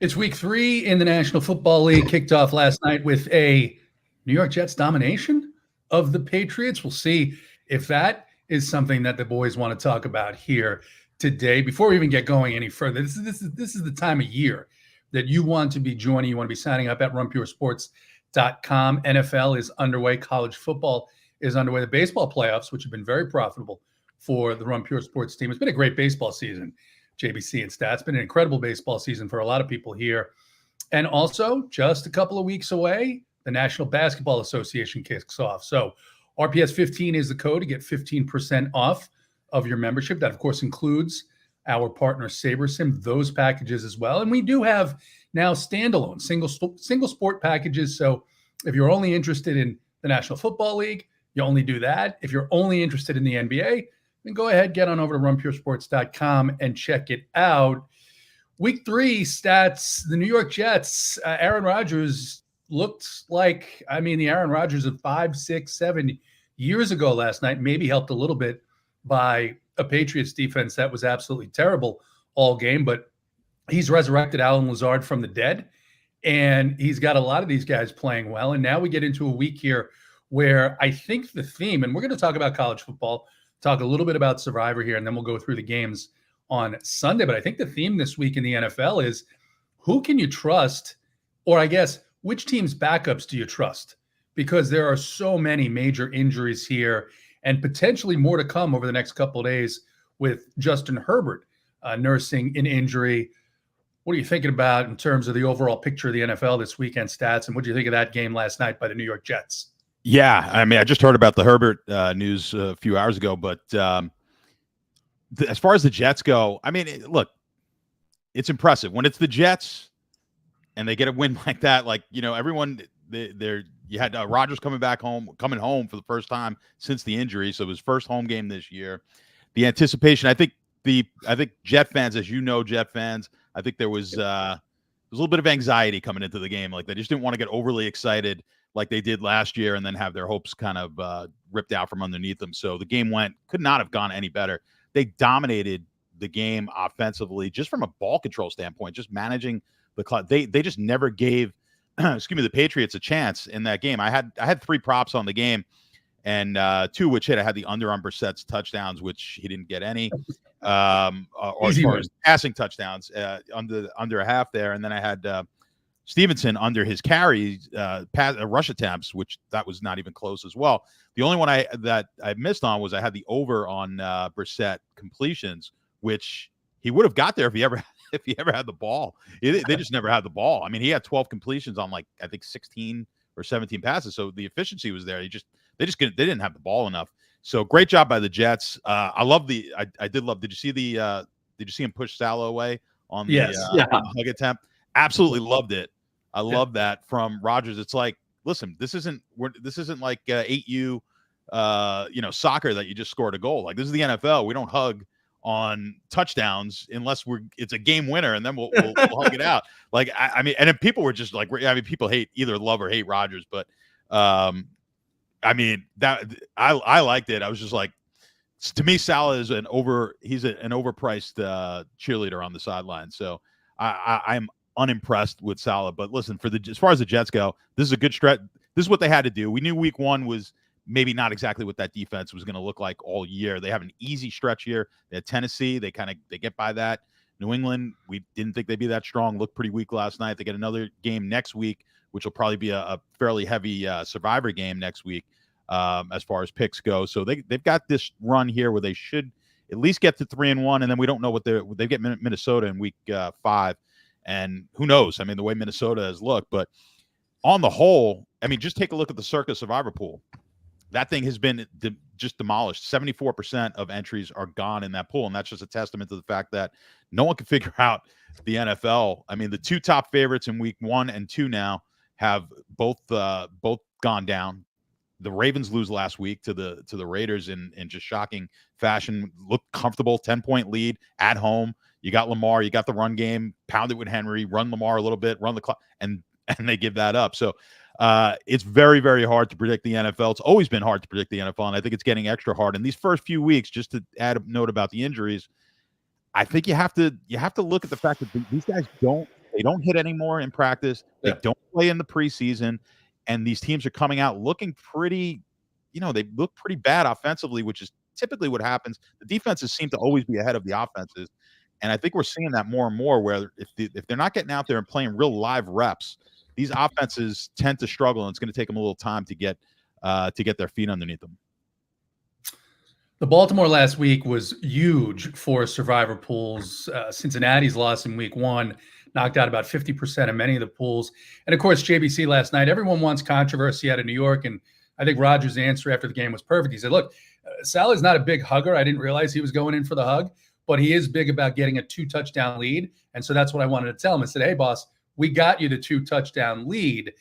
It's week 3 in the National Football League, kicked off last night with a New York Jets domination of the Patriots. We'll see if that is something that the boys want to talk about here today. Before we even get going any further, this is the time of year that you want to be joining. You want to be signing up at runpuresports.com. NFL is underway. College football is underway. The baseball playoffs, which have been very profitable for the Run Pure Sports team. It's been a great baseball season. JBC and Stats. Been an incredible baseball season for a lot of people here. And also, just a couple of weeks away, the National Basketball Association kicks off. So RPS 15 is the code to get 15% off of your membership. That, of course, includes our partner SaberSim, those packages as well. And we do have now standalone single sport packages. So if you're only interested in the National Football League, you only do that. If you're only interested in the NBA, then go ahead, get on over to runpuresports.com and check it out. Week 3 stats, the New York Jets, Aaron Rodgers looked like, the Aaron Rodgers of 5, 6, 7 years ago last night, maybe helped a little bit by a Patriots defense that was absolutely terrible all game, but he's resurrected Alan Lazard from the dead, and he's got a lot of these guys playing well. And now we get into a week here where I think the theme, and we're going to talk about college football, talk a little bit about Survivor here, and then we'll go through the games on Sunday. But I think the theme this week in the NFL is who can you trust, or I guess which team's backups do you trust? Because there are so many major injuries here and potentially more to come over the next couple of days with Justin Herbert nursing an injury. What are you thinking about in terms of the overall picture of the NFL this weekend, Stats? And what do you think of that game last night by the New York Jets? Yeah, I just heard about the Herbert news a few hours ago, but as far as the Jets go, look, it's impressive when it's the Jets and they get a win like that. Like, everyone, you had Rodgers coming home for the first time since the injury, so it was first home game this year. The anticipation, I think Jet fans, as you know, Jet fans, I think there was a little bit of anxiety coming into the game. Like, they just didn't want to get overly excited like they did last year and then have their hopes kind of ripped out from underneath them. So the game could not have gone any better. They dominated the game offensively, just from a ball control standpoint, just managing the clock. They just never gave, the Patriots a chance in that game. I had 3 props on the game, and 2 which hit. I had the under on Brissett's touchdowns, which he didn't get any, or as far as passing touchdowns, under a half there, and then I had Stevenson under his carries, rush attempts, which that was not even close as well. The only one that I missed on was I had the over on Brissett completions, which he would have got there if he ever had the ball. They just never had the ball. He had 12 completions on I think 16 or 17 passes, so the efficiency was there. They didn't have the ball enough. So great job by the Jets. I did love. Did you see him push Salah away on the hug attempt? Absolutely loved it. I love that from Rodgers. It's like, listen, this isn't like 8U, soccer that you just scored a goal. Like, this is the NFL. We don't hug on touchdowns unless it's a game winner, and then we'll hug it out. Like, and then people were just like, people either love or hate Rodgers, but that I liked it. I was just like, to me, Salah is he's an overpriced cheerleader on the sideline. So I'm unimpressed with Salah. But listen, as far as the Jets go, this is a good stretch. This is what they had to do. We knew week 1 was maybe not exactly what that defense was going to look like all year. They have an easy stretch here. They had Tennessee. They get by that. New England, we didn't think they'd be that strong. Looked pretty weak last night. They get another game next week, which will probably be a fairly heavy survivor game next week as far as picks go. So they've got this run here where they should at least get to 3-1, and then we don't know they get Minnesota in week 5. And who knows? The way Minnesota has looked. But on the whole, just take a look at the Circa Survivor pool. That thing has been just demolished. 74% of entries are gone in that pool, and that's just a testament to the fact that no one can figure out the NFL. The 2 top favorites in week 1 and 2 now have both gone down. The Ravens lose last week to the Raiders in just shocking fashion. Looked comfortable, 10-point lead at home. You got Lamar, you got the run game, pound it with Henry, run Lamar a little bit, run the clock, and they give that up. So it's very, very hard to predict the NFL. It's always been hard to predict the NFL, and I think it's getting extra hard. In these first few weeks, just to add a note about the injuries, I think you have to look at the fact that these guys don't They don't hit anymore in practice. They don't play in the preseason. And these teams are coming out looking pretty, they look pretty bad offensively, which is typically what happens. The defenses seem to always be ahead of the offenses. And I think we're seeing that more and more where if they're not getting out there and playing real live reps, these offenses tend to struggle, and it's going to take them a little time to get their feet underneath them. The Baltimore last week was huge for survivor pools. Cincinnati's loss in week 1 knocked out about 50% of many of the pools. And of course, JBC last night, everyone wants controversy out of New York. And I think Rodgers' answer after the game was perfect. He said, look, Saleh's not a big hugger. I didn't realize he was going in for the hug, but he is big about getting a 2-touchdown lead. And so that's what I wanted to tell him. I said, hey, boss, we got you the 2-touchdown lead.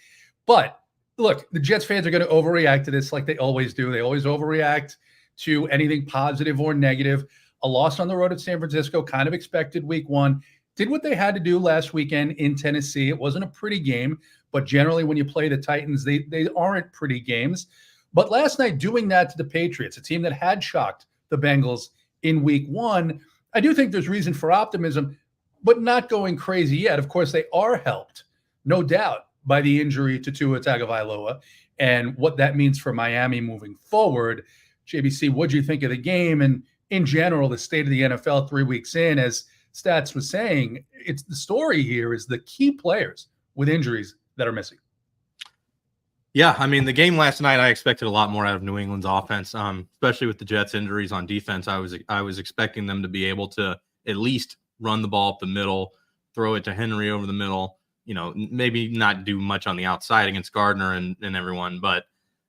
But look, the Jets fans are going to overreact to this like they always do. They always overreact to anything positive or negative. A loss on the road at San Francisco, kind of expected week 1. Did what they had to do last weekend in Tennessee. It wasn't a pretty game, but generally when you play the Titans, they aren't pretty games. But last night, doing that to the Patriots, a team that had shocked the Bengals in week 1, I do think there's reason for optimism, but not going crazy yet. Of course, they are helped, no doubt, by the injury to Tua Tagovailoa and what that means for Miami moving forward. JBC, what do you think of the game and in general, the state of the NFL 3 weeks in? As Stats was saying, it's the story here is the key players with injuries that are missing. Yeah, I mean, the game last night, I expected a lot more out of New England's offense, especially with the Jets' injuries on defense. I was expecting them to be able to at least run the ball up the middle, throw it to Henry over the middle, maybe not do much on the outside against Gardner and everyone, but,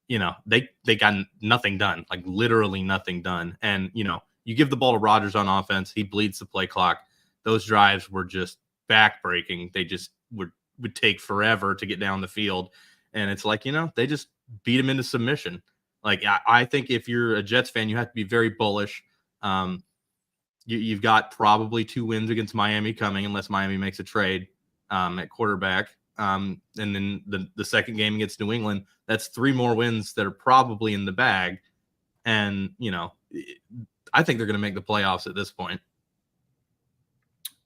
they got nothing done, like literally nothing done. And, you give the ball to Rodgers on offense, he bleeds the play clock. Those drives were just backbreaking. They just would take forever to get down the field. And it's like, they just beat him into submission. Like, I think if you're a Jets fan, you have to be very bullish. You've got probably 2 wins against Miami coming, unless Miami makes a trade at quarterback. And then the second game against New England, that's 3 more wins that are probably in the bag. And, I think they're going to make the playoffs at this point.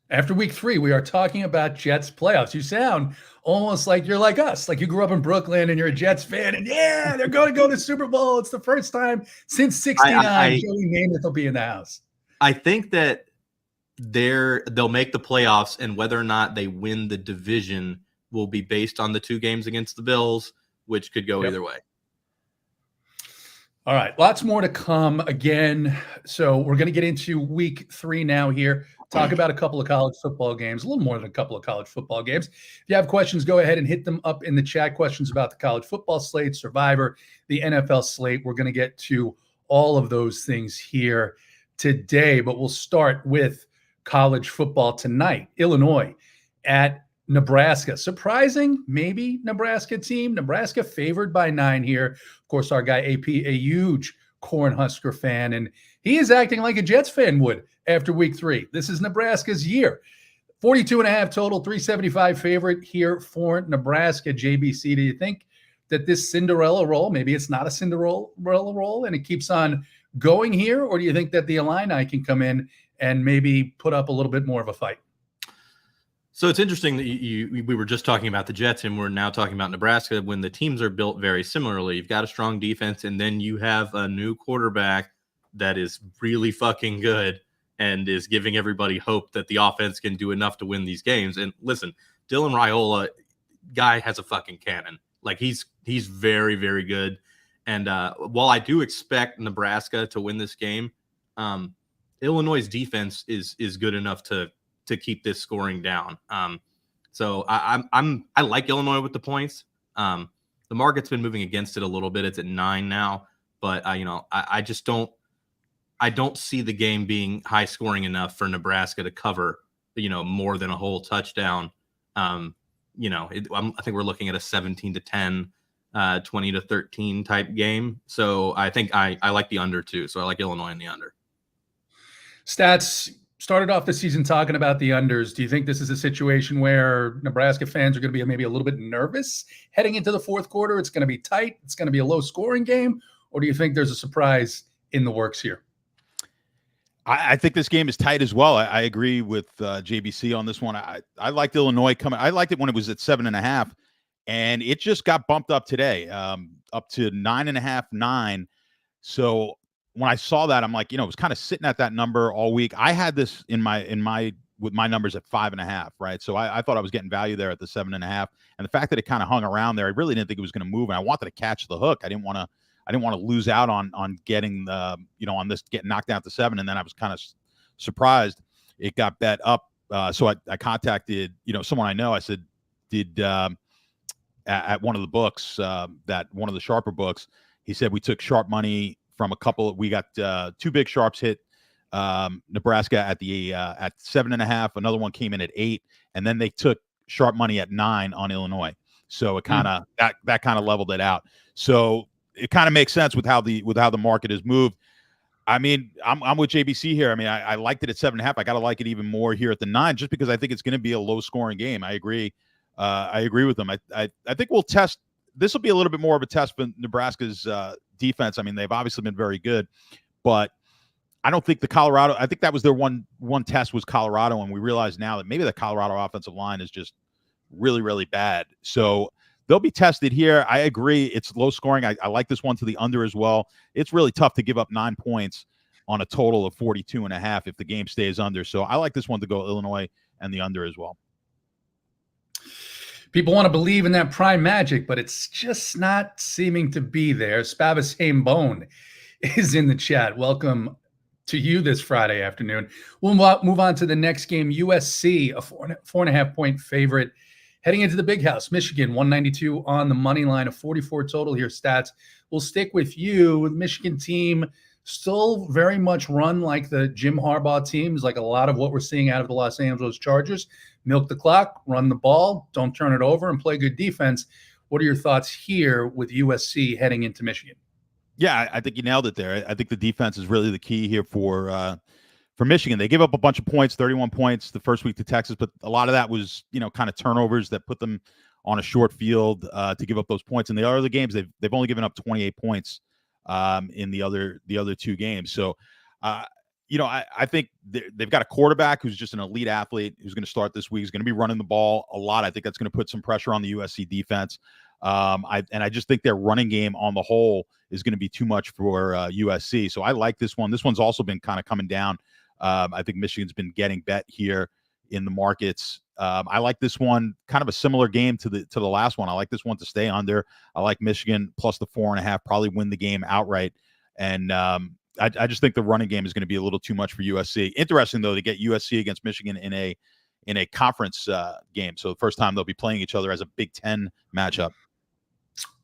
After week 3, we are talking about Jets playoffs. You sound almost like you're like us, like you grew up in Brooklyn and you're a Jets fan. And yeah, they're going to go to the Super Bowl. It's the first time since '69. Joey Namath will be in the house. I think that they'll make the playoffs, and whether or not they win the division will be based on the 2 games against the Bills, which could go either way. All right, lots more to come again. So we're going to get into week 3 now here. Talk about a couple of college football games, a little more than a couple of college football games. If you have questions, go ahead and hit them up in the chat. Questions about the college football slate, Survivor, the NFL slate. We're going to get to all of those things here today, but we'll start with college football tonight. Illinois at Nebraska. Surprising, maybe, Nebraska team. Nebraska favored by 9 here. Of course, our guy AP, a huge Cornhusker fan, and he is acting like a Jets fan would after week 3. This is Nebraska's year. 42.5 total, 375 favorite here for Nebraska. JBC, do you think that this Cinderella roll, maybe it's not a Cinderella roll and it keeps on going here, or do you think that the Illini can come in and maybe put up a little bit more of a fight? So it's interesting that we were just talking about the Jets and we're now talking about Nebraska when the teams are built very similarly. You've got a strong defense, and then you have a new quarterback that is really fucking good and is giving everybody hope that the offense can do enough to win these games. And listen, Dylan Raiola, guy has a fucking cannon. Like he's very, very good. And while I do expect Nebraska to win this game, Illinois' defense is good enough to keep this scoring down. So I like Illinois with the points. The market's been moving against it a little bit. It's at 9 now, but I just don't see the game being high scoring enough for Nebraska to cover, more than a whole touchdown. I think we're looking at a 17-10, 20-13 type game. So I think I like the under too. So I like Illinois in the under. Stats started off the season talking about the unders. Do you think this is a situation where Nebraska fans are going to be maybe a little bit nervous heading into the fourth quarter? It's going to be tight. It's going to be a low scoring game. Or do you think there's a surprise in the works here? I think this game is tight as well. I agree with JBC on this one. I liked Illinois coming. I liked it when it was at 7.5, and it just got bumped up today, up to 9.5, 9. So when I saw that, I'm like, it was kind of sitting at that number all week. I had this with my numbers at 5.5, right? So I thought I was getting value there at the 7.5, and the fact that it kind of hung around there, I really didn't think it was going to move, and I wanted to catch the hook. I didn't want to lose out on getting the on this getting knocked down to 7, and then I was kind of surprised it got bet up. So I contacted someone I know. I said, did at one of the books, that one of the sharper books, he said we took sharp money from a couple. We got 2 big sharps hit Nebraska at 7.5. Another one came in at 8, and then they took sharp money at 9 on Illinois. So it kind of that kind of leveled it out. So it kind of makes sense with how the market has moved. I mean, I'm with JBC here. I mean, I liked it at 7.5. I got to like it even more here at the 9, just because I think it's going to be a low scoring game. I agree. I agree with them. I think we'll test. This will be a little bit more of a test for Nebraska's defense. I mean, they've obviously been very good, but I don't think Colorado. I think that was their one test was Colorado, and we realize now that maybe the Colorado offensive line is just really, really bad. So they'll be tested here. I agree. It's low scoring. I like this one to the under as well. It's really tough to give up 9 points on a total of 42.5 if the game stays under. So I like this one to go Illinois and the under as well. People want to believe in that prime magic, but it's just not seeming to be there. Spavis Bone is in the chat. Welcome to you this Friday afternoon. We'll move on to the next game. USC, a 4.5 point favorite, heading into the Big House. Michigan, 192 on the money line, a 44 total here. Stats. We'll stick with you. The Michigan team still very much run like the Jim Harbaugh teams, like a lot of what we're seeing out of the Los Angeles Chargers. Milk the clock, run the ball, don't turn it over, and play good defense. What are your thoughts here with USC heading into Michigan? Yeah, I think you nailed it there. I think the defense is really the key here for Michigan. They gave up a bunch of points, 31 points the first week to Texas, but a lot of that was, kind of turnovers that put them on a short field to give up those points. In the other games, they've only given up 28 points in the other 2 games. So, I think they've got a quarterback who's just an elite athlete who's going to start this week. He's going to be running the ball a lot. I think that's going to put some pressure on the USC defense. I just think their running game on the whole is going to be too much for USC. So I like this one. This one's also been kind of coming down. I think Michigan's been getting bet here in the markets. I like this one, kind of a similar game to the last one. I like this one to stay under. I like Michigan plus the 4.5, probably win the game outright. And I just think the running game is going to be a little too much for USC. Interesting though to get USC against Michigan in a conference game. So the first time they'll be playing each other as a Big Ten matchup.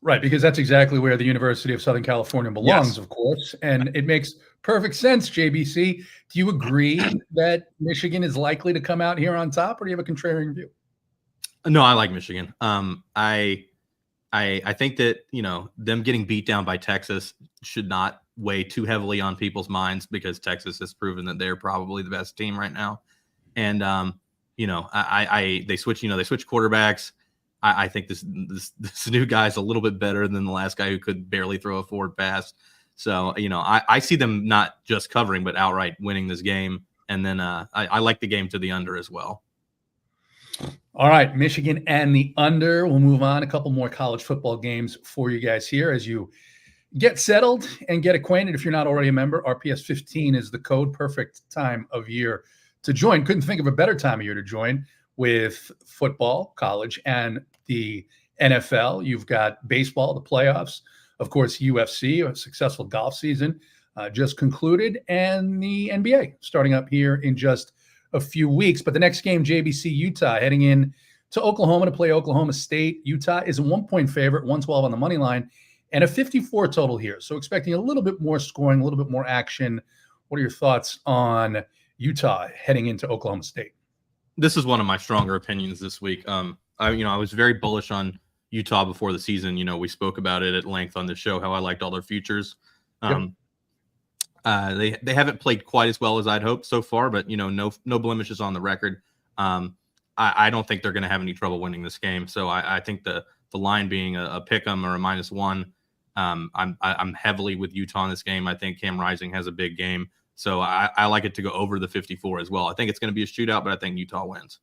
Right, because that's exactly where the University of Southern California belongs, yes. Of course. And it makes perfect sense, JBC. Do you agree that Michigan is likely to come out here on top, or do you have a contrarian view? No, I like Michigan. I think that, them getting beat down by Texas should not weigh too heavily on people's minds, because Texas has proven that they're probably the best team right now. And, they switch quarterbacks. I think this new guy's a little bit better than the last guy who could barely throw a forward pass. So, I see them not just covering, but outright winning this game. And then I like the game to the under as well. All right, Michigan and the under. We'll move on. A couple more college football games for you guys here as you get settled and get acquainted. If you're not already a member, RPS 15 is the code. Perfect time of year to join. Couldn't think of a better time of year to join with football, college, and the NFL. You've got baseball, the playoffs, of course, UFC, a successful golf season just concluded, and the NBA starting up here in just a few weeks. But the next game, JBC, Utah, heading in to Oklahoma to play Oklahoma State. Utah is a 1-point favorite, 112 on the money line, and a 54 total here. So expecting a little bit more scoring, a little bit more action. What are your thoughts on Utah heading into Oklahoma State? This is one of my stronger opinions this week. I was very bullish on Utah before the season. We spoke about it at length on the show, how I liked all their futures. They haven't played quite as well as I'd hoped so far, but no blemishes on the record. I don't think they're going to have any trouble winning this game. So I think the line being a pick 'em or a -1. I'm heavily with Utah in this game. I think Cam Rising has a big game. So I like it to go over the 54 as well. I think it's going to be a shootout, but I think Utah wins.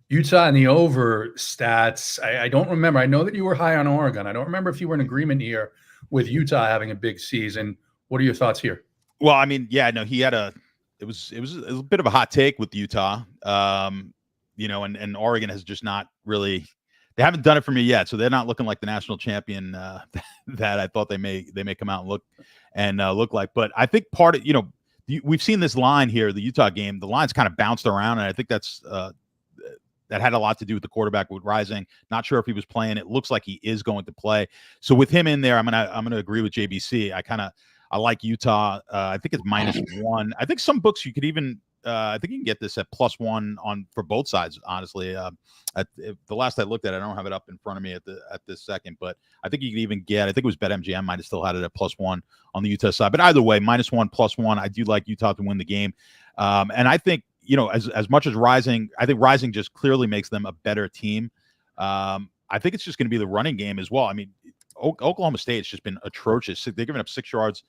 Utah and the over stats. I don't remember. I know that you were high on Oregon. I don't remember if you were in agreement here with Utah having a big season. What are your thoughts here? Well, I mean, yeah, no, it was a bit of a hot take with Utah. And Oregon has just not really, they haven't done it for me yet. So they're not looking like the national champion that I thought they may come out and look like. But I think part of, we've seen this line here, the Utah game, the line's kind of bounced around. And I think that had a lot to do with the quarterback with Rising. Not sure if he was playing. It looks like he is going to play. So with him in there, I'm gonna agree with JBC. I like Utah. I think it's -1. I think some books you could even I think you can get this at +1 for both sides. Honestly, the last I looked at it, I don't have it up in front of me at this second, but I think you could even get. I think it was BetMGM might have still had it at +1 on the Utah side. But either way, -1, +1. I do like Utah to win the game, and I think as much as Rising, I think Rising just clearly makes them a better team. I think it's just going to be the running game as well. I mean, Oklahoma State's just been atrocious. They're giving up 6 yards.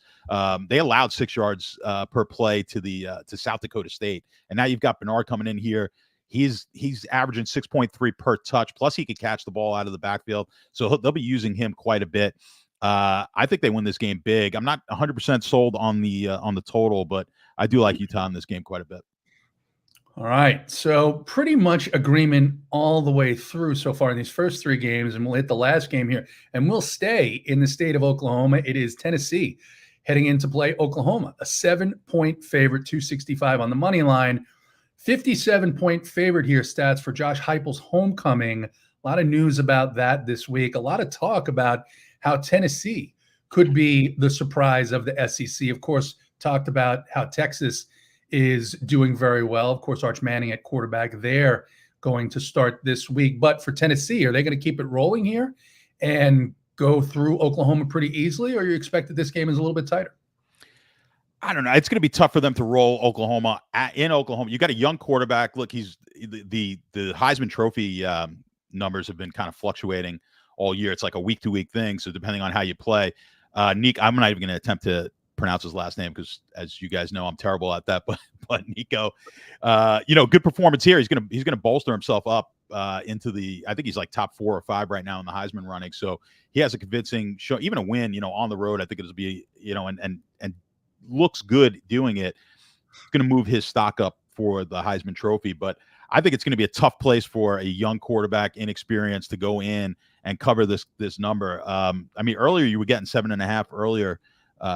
They allowed 6 yards per play to South Dakota State, and now you've got Bernard coming in here. He's averaging 6.3 per touch. Plus, he can catch the ball out of the backfield, so they'll be using him quite a bit. I think they win this game big. I'm not 100% sold on the total, but I do like Utah in this game quite a bit. All right. So pretty much agreement all the way through so far in these first 3 games, and we'll hit the last game here, and we'll stay in the state of Oklahoma. It is Tennessee heading into play Oklahoma, a 7-point favorite, 265 on the money line, 57-point favorite here. Stats for Josh Heupel's homecoming. A lot of news about that this week. A lot of talk about how Tennessee could be the surprise of the SEC. Of course, talked about how Texas is doing very well. Of course, Arch Manning at quarterback, they're going to start this week. But for Tennessee, are they going to keep it rolling here and go through Oklahoma pretty easily, or you expect that this game is a little bit tighter? I don't know. It's going to be tough for them to roll Oklahoma in Oklahoma. You got a young quarterback. Look, he's the Heisman Trophy numbers have been kind of fluctuating all year. It's like a week-to-week thing. So depending on how you play, Nick, I'm not even going to attempt to pronounce his last name because, as you guys know, I'm terrible at that. But Nico, good performance here. He's gonna bolster himself up into the. I think he's like top 4 or 5 right now in the Heisman running. So he has a convincing show, even a win. On the road, I think it'll be and looks good doing it. It's going to move his stock up for the Heisman Trophy. But I think it's going to be a tough place for a young quarterback, inexperienced, to go in and cover this number. I mean, earlier you were getting 7.5 earlier.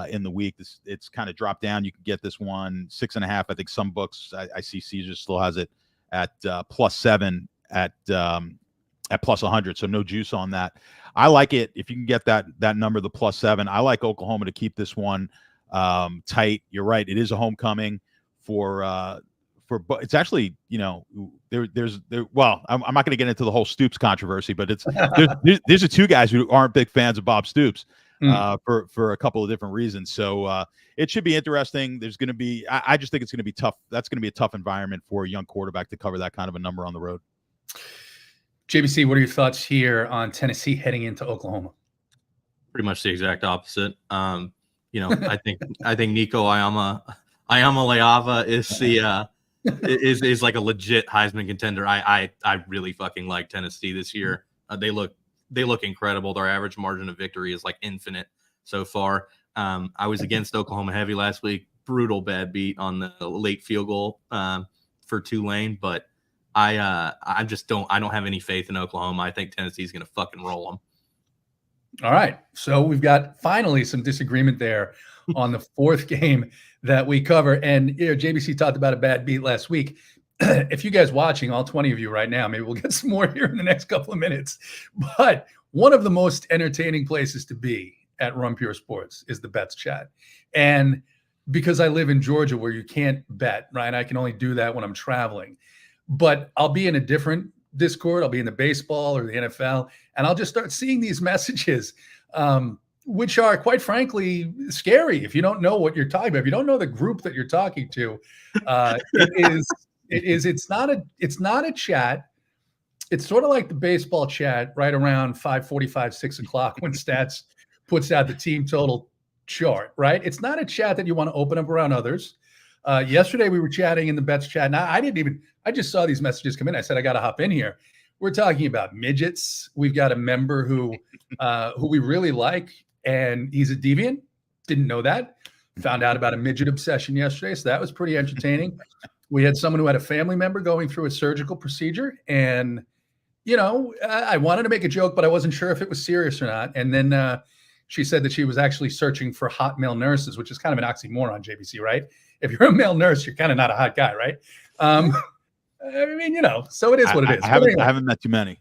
In the week, it's kind of dropped down. You can get this one 6.5. I think some books I see Caesar still has it at +7 at +100. So no juice on that. I like it if you can get that number, the +7. I like Oklahoma to keep this one tight. You're right. It is a homecoming for it's actually well, I'm not going to get into the whole Stoops controversy, but there's the 2 guys who aren't big fans of Bob Stoops. For a couple of different reasons. So it should be interesting. There's going to be, I just think it's going to be tough. That's going to be a tough environment for a young quarterback to cover that kind of a number on the road. JBC, what are your thoughts here on Tennessee heading into Oklahoma? Pretty much the exact opposite. I think Nico Iamaleava is the is like a legit Heisman contender. I really fucking like Tennessee this year. They look incredible. Their average margin of victory is like infinite so far. I was against Oklahoma heavy last week. Brutal bad beat on the late field goal for Tulane, but I don't have any faith in Oklahoma. I think Tennessee's going to fucking roll them. All right. So we've got finally some disagreement there on the 4th game that we cover. And JBC talked about a bad beat last week. If you guys watching, all 20 of you right now, maybe we'll get some more here in the next couple of minutes. But one of the most entertaining places to be at Run Pure Sports is the bets chat. And because I live in Georgia where you can't bet, right? I can only do that when I'm traveling. But I'll be in a different Discord. I'll be in the baseball or the NFL, and I'll just start seeing these messages, which are, quite frankly, scary if you don't know what you're talking about. If you don't know the group that you're talking to, it's not a chat. It's sort of like the baseball chat right around 5:45, 6 o'clock when Stats puts out the team total chart, right? It's not a chat that you want to open up around others. Yesterday we were chatting in the bets chat. Now I just saw these messages come in. I said, I got to hop in here. We're talking about midgets. We've got a member who we really like, and he's a deviant. Didn't know that. Found out about a midget obsession yesterday. So that was pretty entertaining. We had someone who had a family member going through a surgical procedure, and I wanted to make a joke, but I wasn't sure if it was serious or not. And then she said that she was actually searching for hot male nurses, which is kind of an oxymoron, JBC, right? If you're a male nurse, you're kind of not a hot guy, right? I mean, so it is what it is. I haven't met too many.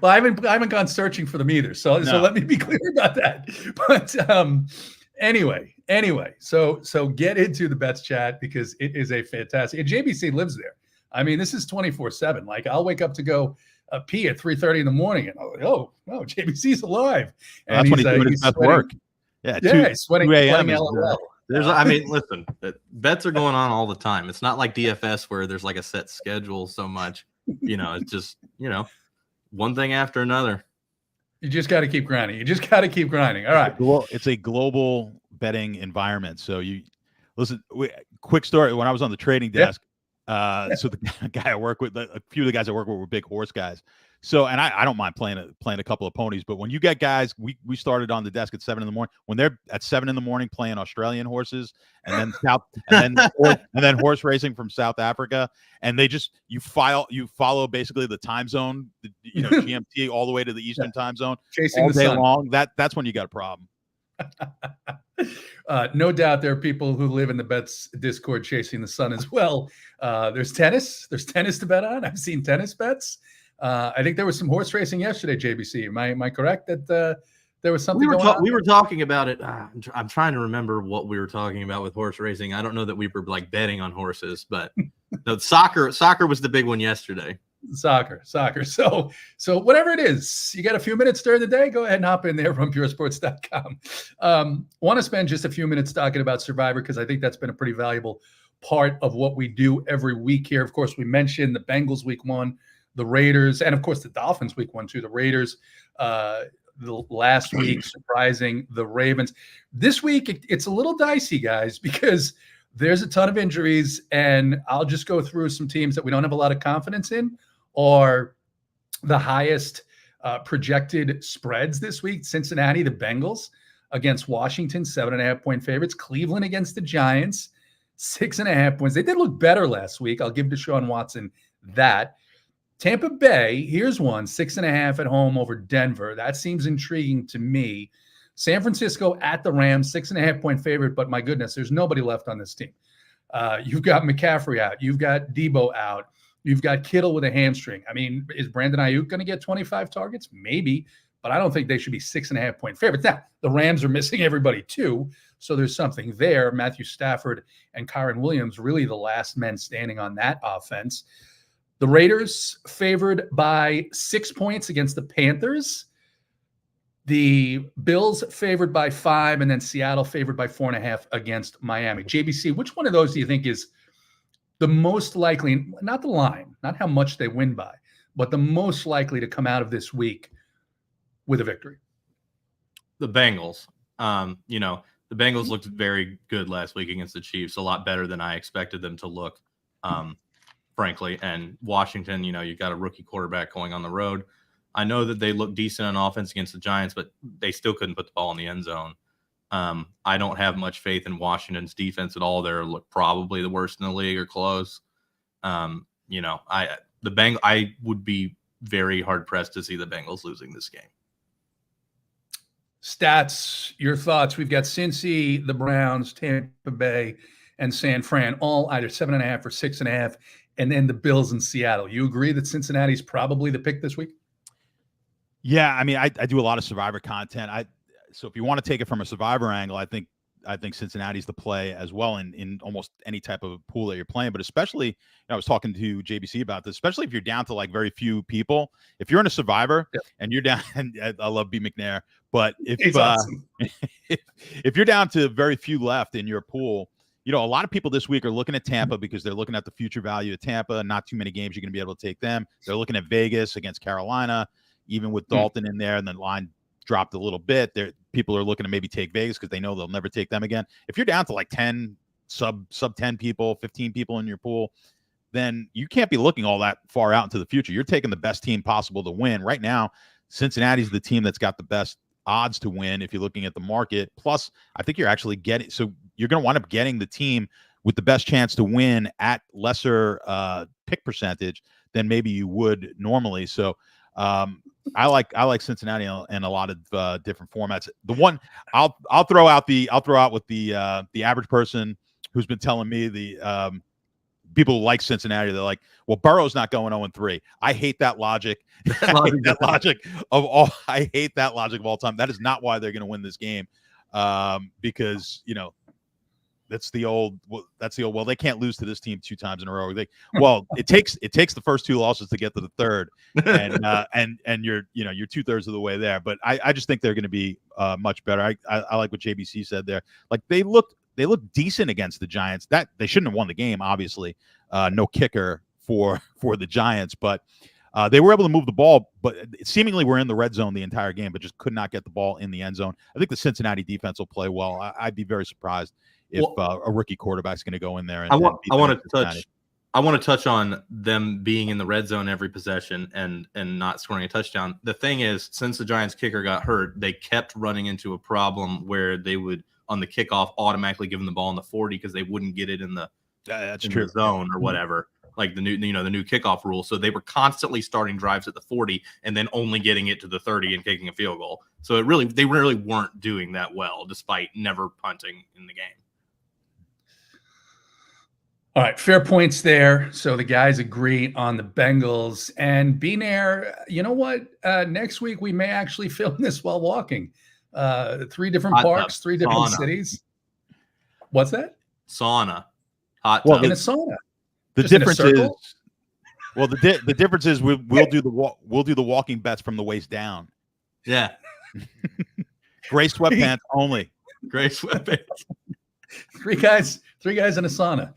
Well, I haven't gone searching for them either. So let me be clear about that. But anyway, so get into the bets chat because it is a fantastic. And JBC lives there. I mean, this is 24/7. Like, I'll wake up to go pee at 3:30 in the morning, and I'm like, oh, JBC's alive. And that's when he's doing his best work. Yeah, he's sweating. 2 a.m. Listen, bets are going on all the time. It's not like DFS where there's like a set schedule so much. It's just one thing after another. You just got to keep grinding. All right. Well, it's a global betting environment. So listen. Quick story. When I was on the trading desk. So the guy I work with, a few of the guys I work with were big horse guys. So, and I don't mind playing a couple of ponies, but when you get guys, we started on the desk at 7 in the morning. When they're at 7 in the morning playing Australian horses, and then horse racing from South Africa, and you follow basically the time zone, GMT all the way to the Eastern time zone, chasing all the day sun. long. That's when you got a problem. No doubt there are people who live in the bets Discord chasing the sun as well. There's tennis to bet on. I've seen tennis bets. I think there was some horse racing yesterday, JBC. Am I correct that there was something going on? We were talking about it. I'm trying to remember what we were talking about with horse racing. I don't know that we were like betting on horses, but no, soccer was the big one yesterday. Soccer. So whatever it is, you got a few minutes during the day, go ahead and hop in there from puresports.com. Want to spend just a few minutes talking about Survivor because I think that's been a pretty valuable part of what we do every week here. Of course, we mentioned the Bengals week 1, the Raiders, and of course the Dolphins week 1 too. The Raiders the last week surprising the Ravens. This week it's a little dicey, guys, because there's a ton of injuries, and I'll just go through some teams that we don't have a lot of confidence in or the highest projected spreads this week. Cincinnati, the Bengals against Washington, 7.5-point favorites. Cleveland against the Giants, 6.5 points. They did look better last week. I'll give Deshaun Watson that. Tampa Bay, here's one, 6.5 at home over Denver. That seems intriguing to me. San Francisco at the Rams, 6.5-point favorite, but my goodness, there's nobody left on this team. You've got McCaffrey out. You've got Debo out. You've got Kittle with a hamstring. I mean, is Brandon Ayuk going to get 25 targets? Maybe, but I don't think they should be 6.5-point favorites. Now, the Rams are missing everybody too, so there's something there. Matthew Stafford and Kyren Williams, really the last men standing on that offense. The Raiders favored by 6 points against the Panthers. The Bills favored by 5, and then Seattle favored by 4.5 against Miami. JBC, which one of those do you think is the most likely, not the line, not how much they win by, but the most likely to come out of this week with a victory? The Bengals. The Bengals looked very good last week against the Chiefs, a lot better than I expected them to look, frankly. And Washington, you've got a rookie quarterback going on the road. I know that they look decent on offense against the Giants, but they still couldn't put the ball in the end zone. I don't have much faith in Washington's defense at all. They're probably the worst in the league or close. I would be very hard pressed to see the Bengals losing this game. Stats, your thoughts. We've got Cincy, the Browns, Tampa Bay, and San Fran, all either 7.5 or 6.5, and then the Bills in Seattle. You agree that Cincinnati's probably the pick this week? Yeah, I mean, I do a lot of Survivor content. So if you want to take it from a Survivor angle, I think Cincinnati's the play as well in almost any type of pool that you're playing. But especially, I was talking to JBC about this, especially if you're down to like very few people. If you're in a Survivor and you're down, and I love B. McNair, but if awesome. if you're down to very few left in your pool, a lot of people this week are looking at Tampa because they're looking at the future value of Tampa. Not too many games you're going to be able to take them. They're looking at Vegas against Carolina, even with Dalton in there, and then line dropped a little bit. People are looking to maybe take Vegas because they know they'll never take them again. If you're down to like 10 sub 10 people, 15 people in your pool, then you can't be looking all that far out into the future. You're taking the best team possible to win. Right now, Cincinnati's the team that's got the best odds to win if you're looking at the market. Plus, I think you're actually getting, so you're going to wind up getting the team with the best chance to win at lesser pick percentage than maybe you would normally. So I like Cincinnati in a lot of different formats. The one I'll throw out with the average person who's been telling me the people who like Cincinnati, they're like, well, Burrow's not going 0-3. I hate that logic. I hate that logic of all time. That is not why they're going to win this game, because that's the old. Well, they can't lose to this team 2 times in a row. It takes the first 2 losses to get to the third, and you're 2/3 of the way there. But I just think they're going to be much better. I like what JBC said there. Like they look decent against the Giants. That they shouldn't have won the game, obviously. No kicker for the Giants, but they were able to move the ball, but seemingly were in the red zone the entire game, but just could not get the ball in the end zone. I think the Cincinnati defense will play well. I'd be very surprised if a rookie quarterback's going to go in there. I want to touch on them being in the red zone every possession and not scoring a touchdown. The thing is, since the Giants kicker got hurt, they kept running into a problem where they would, on the kickoff, automatically give them the ball in the 40 because they wouldn't get it in the the zone or whatever, like the new kickoff rule. So they were constantly starting drives at the 40 and then only getting it to the 30 and kicking a field goal. So they really weren't doing that well, despite never punting in the game. All right, fair points there. So the guys agree on the Bengals. And Benair, you know what? Next week we may actually film this while walking. 3 different parks, 3 different cities. What's that? Sauna. Hot tub. In a sauna. The difference is, the difference is we'll do the walking bets from the waist down. Yeah. Gray sweatpants only. Gray sweatpants. 3 guys in a sauna.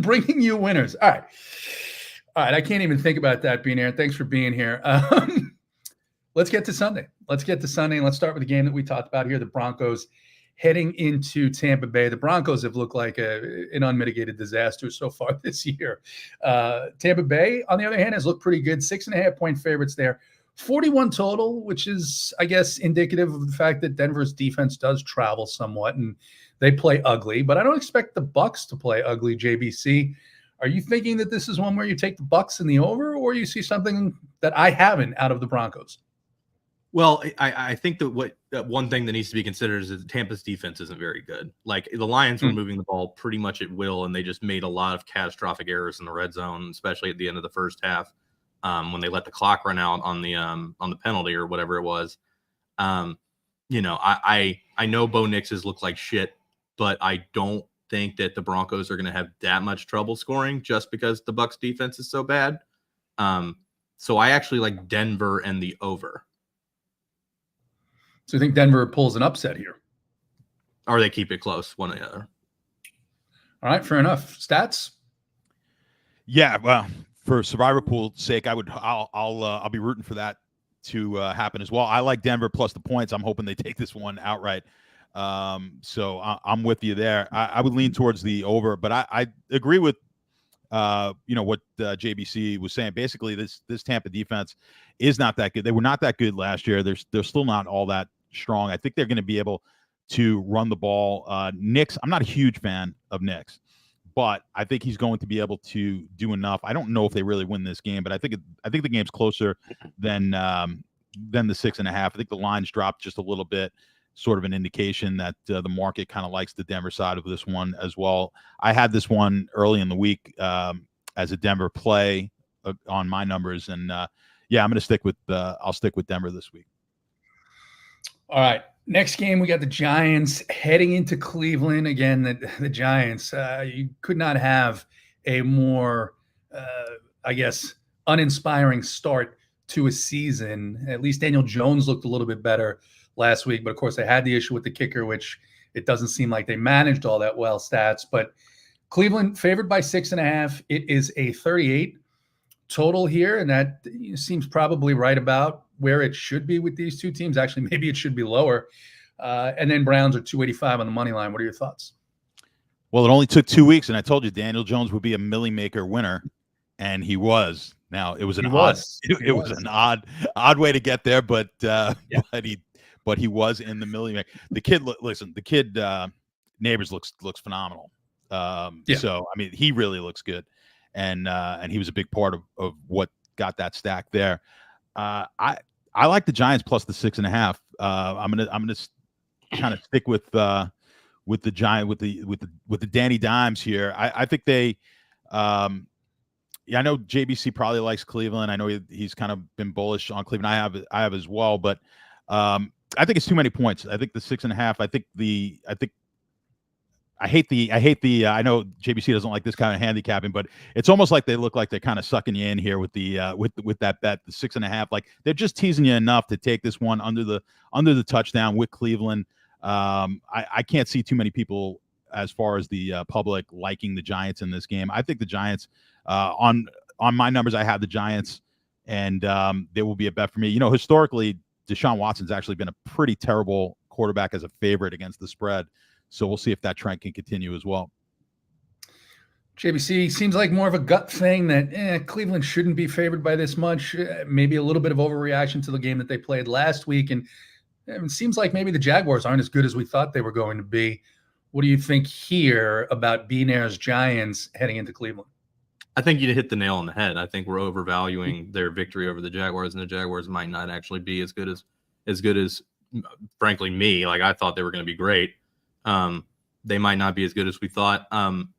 Bringing you winners. All right. I can't even think about that, Benair. Thanks for being here. Let's get to Sunday. And let's start with the game that we talked about here. The Broncos heading into Tampa Bay. The Broncos have looked like an unmitigated disaster so far this year. Tampa Bay, on the other hand, has looked pretty good. 6.5-point favorites there. 41 total, which is, I guess, indicative of the fact that Denver's defense does travel somewhat and they play ugly. But I don't expect the Bucs to play ugly, JBC. Are you thinking that this is one where you take the Bucs in the over, or you see something that I haven't out of the Broncos? Well, I think that one thing that needs to be considered is that Tampa's defense isn't very good. Like the Lions were moving the ball pretty much at will, and they just made a lot of catastrophic errors in the red zone, especially at the end of the first half when they let the clock run out on the penalty or whatever it was. I know Bo Nix has looked like shit, but I don't think that the Broncos are going to have that much trouble scoring just because the Bucs defense is so bad. So I actually like Denver and the over. So you think Denver pulls an upset here? Or they keep it close, one or the other. All right, fair enough. Stats? Yeah, well, for survivor pool's sake, I'll be rooting for that to happen as well. I like Denver plus the points. I'm hoping they take this one outright. So I'm with you there. I would lean towards the over, but I agree with what JBC was saying. Basically, this Tampa defense is not that good. They were not that good last year. They're still not all that strong. I think they're going to be able to run the ball. Nix, I'm not a huge fan of Nix, but I think he's going to be able to do enough. I don't know if they really win this game, but I think the game's closer than the 6.5. I think the line's dropped just a little bit. Sort of an indication that the market kind of likes the Denver side of this one as well. I had this one early in the week as a Denver play on my numbers, and I'm going to stick with I'll stick with Denver this week. All right, next game we got the Giants heading into Cleveland again. The Giants, you could not have a more, uninspiring start to a season. At least Daniel Jones looked a little bit better last week, but of course they had the issue with the kicker, which it doesn't seem like they managed all that well. Stats, but Cleveland favored by 6.5. It is a total here, and that seems probably right about where it should be with these two teams. Actually, maybe it should be lower. And then Browns are 285 on the money line. What are your thoughts? Well, it only took 2 weeks, and I told you Daniel Jones would be a milli maker winner, and he was. Now it was an odd way to get there, but but he was in the milli maker. The kid, listen, the kid Neighbors looks phenomenal. So I mean, he really looks good, and he was a big part of what got that stack there. I like the Giants plus the 6.5. I'm gonna kind of stick with the Giant with the Danny Dimes here. I think they. I know JBC probably likes Cleveland. I know he's kind of been bullish on Cleveland. I have as well, but I think it's too many points. I think the 6.5. I know JBC doesn't like this kind of handicapping, but it's almost like they look like they're kind of sucking you in here with the with that bet, the 6.5. Like they're just teasing you enough to take this one under the touchdown with Cleveland. I can't see too many people as far as the public liking the Giants in this game. I think the Giants on my numbers, I have the Giants, and there will be a bet for me. You know, historically, Deshaun Watson's actually been a pretty terrible quarterback as a favorite against the spread. So we'll see if that trend can continue as well. JBC seems like more of a gut thing that Cleveland shouldn't be favored by this much. Maybe a little bit of overreaction to the game that they played last week. And it seems like maybe the Jaguars aren't as good as we thought they were going to be. What do you think here about B-Nair's Giants heading into Cleveland? I think you hit the nail on the head. I think we're overvaluing their victory over the Jaguars, and the Jaguars might not actually be as good as frankly, me. Like, I thought they were going to be great. They might not be as good as we thought.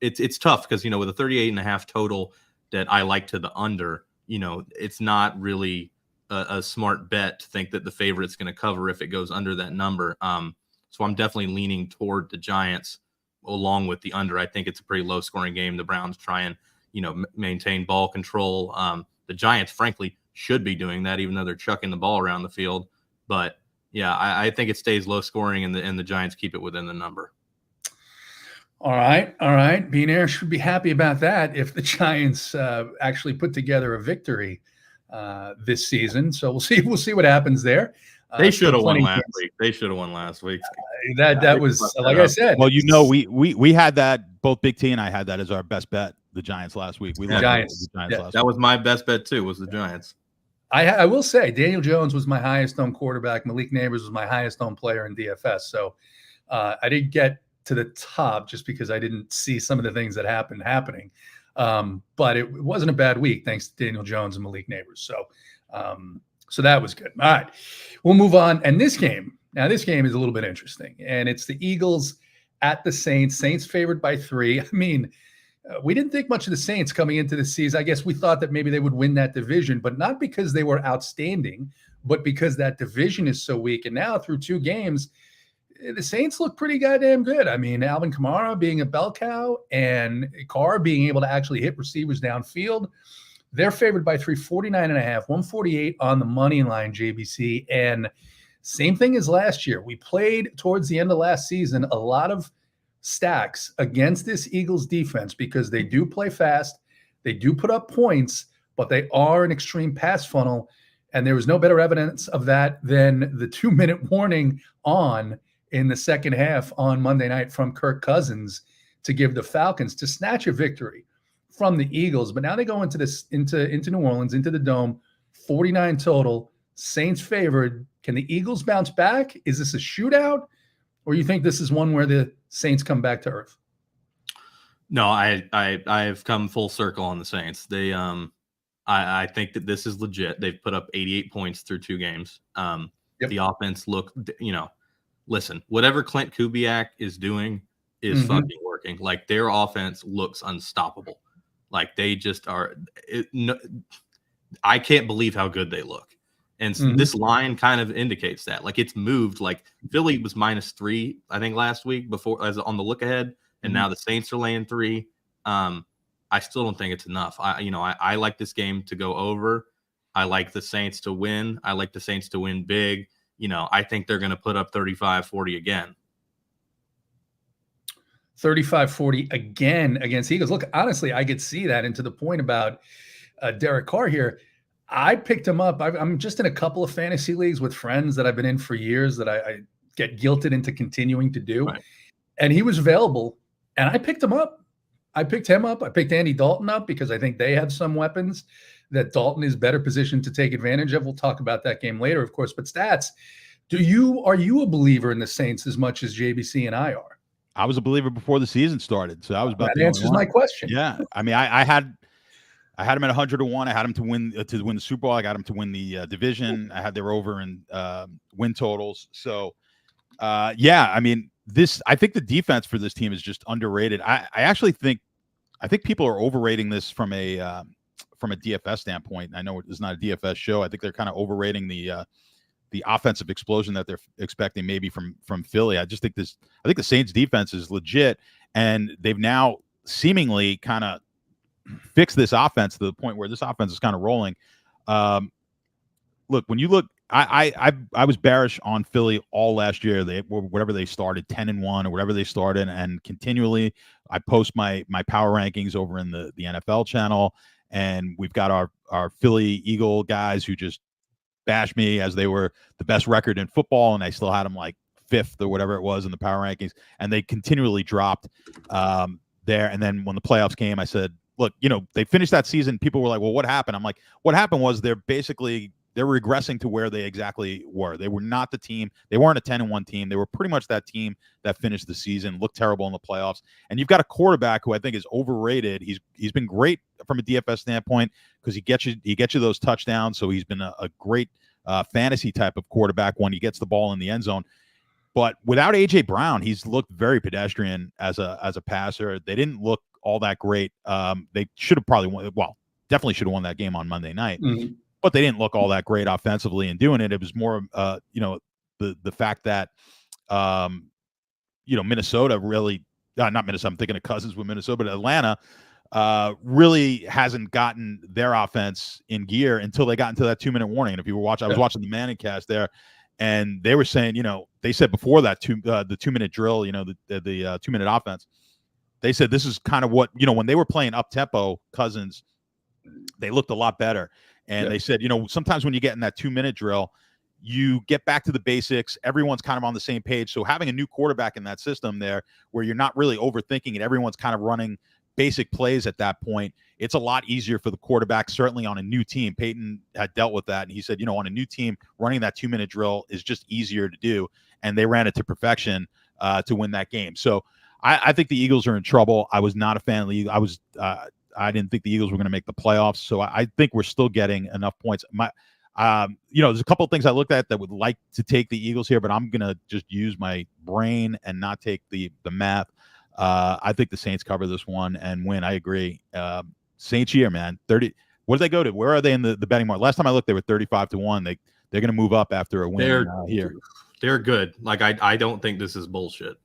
It's tough because, with a 38.5 total that I like to the under, it's not really a smart bet to think that the favorite's going to cover if it goes under that number. So I'm definitely leaning toward the Giants along with the under. I think it's a pretty low scoring game. The Browns try and, maintain ball control. The Giants, frankly, should be doing that, even though they're chucking the ball around the field. But yeah, I think it stays low scoring, and the Giants keep it within the number. All right. B-Nair should be happy about that if the Giants actually put together a victory this season. So we'll see what happens there. They should have won last week. That was like I said. Well, we had that. Both Big T and I had that as our best bet. The Giants last week. The Giants last week. That was my best bet too. Was the Giants. I will say Daniel Jones was my highest owned quarterback. Malik Neighbors was my highest owned player in DFS. So I didn't get to the top just because I didn't see some of the things that happening. But it wasn't a bad week thanks to Daniel Jones and Malik Neighbors. So that was good. All right, we'll move on. And this game is a little bit interesting, and it's the Eagles at the Saints. Saints favored by 3. I mean, we didn't think much of the Saints coming into the season. I guess we thought that maybe they would win that division, but not because they were outstanding, but because that division is so weak. And now through 2 games, the Saints look pretty goddamn good. I mean, Alvin Kamara being a bell cow and Carr being able to actually hit receivers downfield. They're favored by 3, 49.5, 148 on the money line, JBC. And same thing as last year. We played towards the end of last season a lot of stacks against this Eagles defense because they do play fast. They do put up points, but they are an extreme pass funnel. And there was no better evidence of that than the 2-minute warning in the second half on Monday night from Kirk Cousins to give the Falcons to snatch a victory from the Eagles. But now they go into New Orleans, into the Dome, 49 total, Saints favored. Can the Eagles bounce back? Is this a shootout? Or you think this is one where the Saints come back to earth? No, I've come full circle on the Saints. They I think that this is legit. They've put up 88 points through 2 games. The offense listen, whatever Clint Kubiak is doing is fucking working. Like, their offense looks unstoppable. Like, they just are. I can't believe how good they look. And this line kind of indicates that. Like, it's moved. Like, Philly was -3, I think, last week before as on the look ahead, and now the Saints are laying 3. I still don't think it's enough. I like this game to go over. I like the Saints to win. I like the Saints to win big. I think they're going to put up 35-40 again. 35-40 again against Eagles. Look, honestly, I could see that. And to the point about Derek Carr here. I picked him up. I'm just in a couple of fantasy leagues with friends that I've been in for years that I get guilted into continuing to do. Right. And he was available, and I picked him up. I picked him up. I picked Andy Dalton up because I think they have some weapons that Dalton is better positioned to take advantage of. We'll talk about that game later, of course. But Stats, are you a believer in the Saints as much as JBC and I are? I was a believer before the season started, so I was about that answers my question. Yeah, I mean, I had him at 100-1. I had him to win the Super Bowl. I got him to win the division. I had their over in win totals. So, yeah, I mean, I think the defense for this team is just underrated. I actually think people are overrating this from a DFS standpoint. I know it's not a DFS show. I think they're kind of overrating the offensive explosion that they're expecting maybe from Philly. I think the Saints defense is legit, and they've now seemingly kind of fixed this offense to the point where this offense is kind of rolling. Look, when you look, I was bearish on Philly all last year. Whatever they started 10-1 or whatever they started, and continually I post my power rankings over in the NFL channel, and we've got our Philly Eagle guys who just bash me as they were the best record in football, and I still had them like 5th or whatever it was in the power rankings, and they continually dropped there. And then when the playoffs came, I said, look, they finished that season. People were like, well, what happened? I'm like, what happened was they're regressing to where they exactly were. They were not the team. They weren't a 10-1 team. They were pretty much that team that finished the season, looked terrible in the playoffs. And you've got a quarterback who I think is overrated. He's been great from a DFS standpoint because he gets you those touchdowns. So he's been a great fantasy type of quarterback when he gets the ball in the end zone. But without A.J. Brown, he's looked very pedestrian as a passer. They didn't look all that great. They should have definitely should have won that game on Monday night. Mm-hmm. But they didn't look all that great offensively in doing it. It was more, the fact that, Minnesota really, not Minnesota, I'm thinking of Cousins with Minnesota, but Atlanta really hasn't gotten their offense in gear until they got into that 2-minute warning. And if you were watching, I was watching the Manning cast there, and they were saying, they said before that the 2-minute drill, the 2-minute offense, they said this is kind of what, when they were playing up tempo Cousins, they looked a lot better. And they said, sometimes when you get in that 2-minute drill, you get back to the basics. Everyone's kind of on the same page. So having a new quarterback in that system there where you're not really overthinking it, everyone's kind of running basic plays at that point. It's a lot easier for the quarterback, certainly on a new team. Peyton had dealt with that. And he said, on a new team, running that 2-minute drill is just easier to do. And they ran it to perfection to win that game. So I think the Eagles are in trouble. I was not a fan of the Eagles. I didn't think the Eagles were going to make the playoffs. So I think we're still getting enough points. There's a couple of things I looked at that would like to take the Eagles here, but I'm going to just use my brain and not take the math. I think the Saints cover this one and win. I agree. Saints here, man. 30. What did they go to? Where are they in the betting market? Last time I looked, they were 35-1. They're going to move up after a win here. They're good. Like I don't think this is bullshit.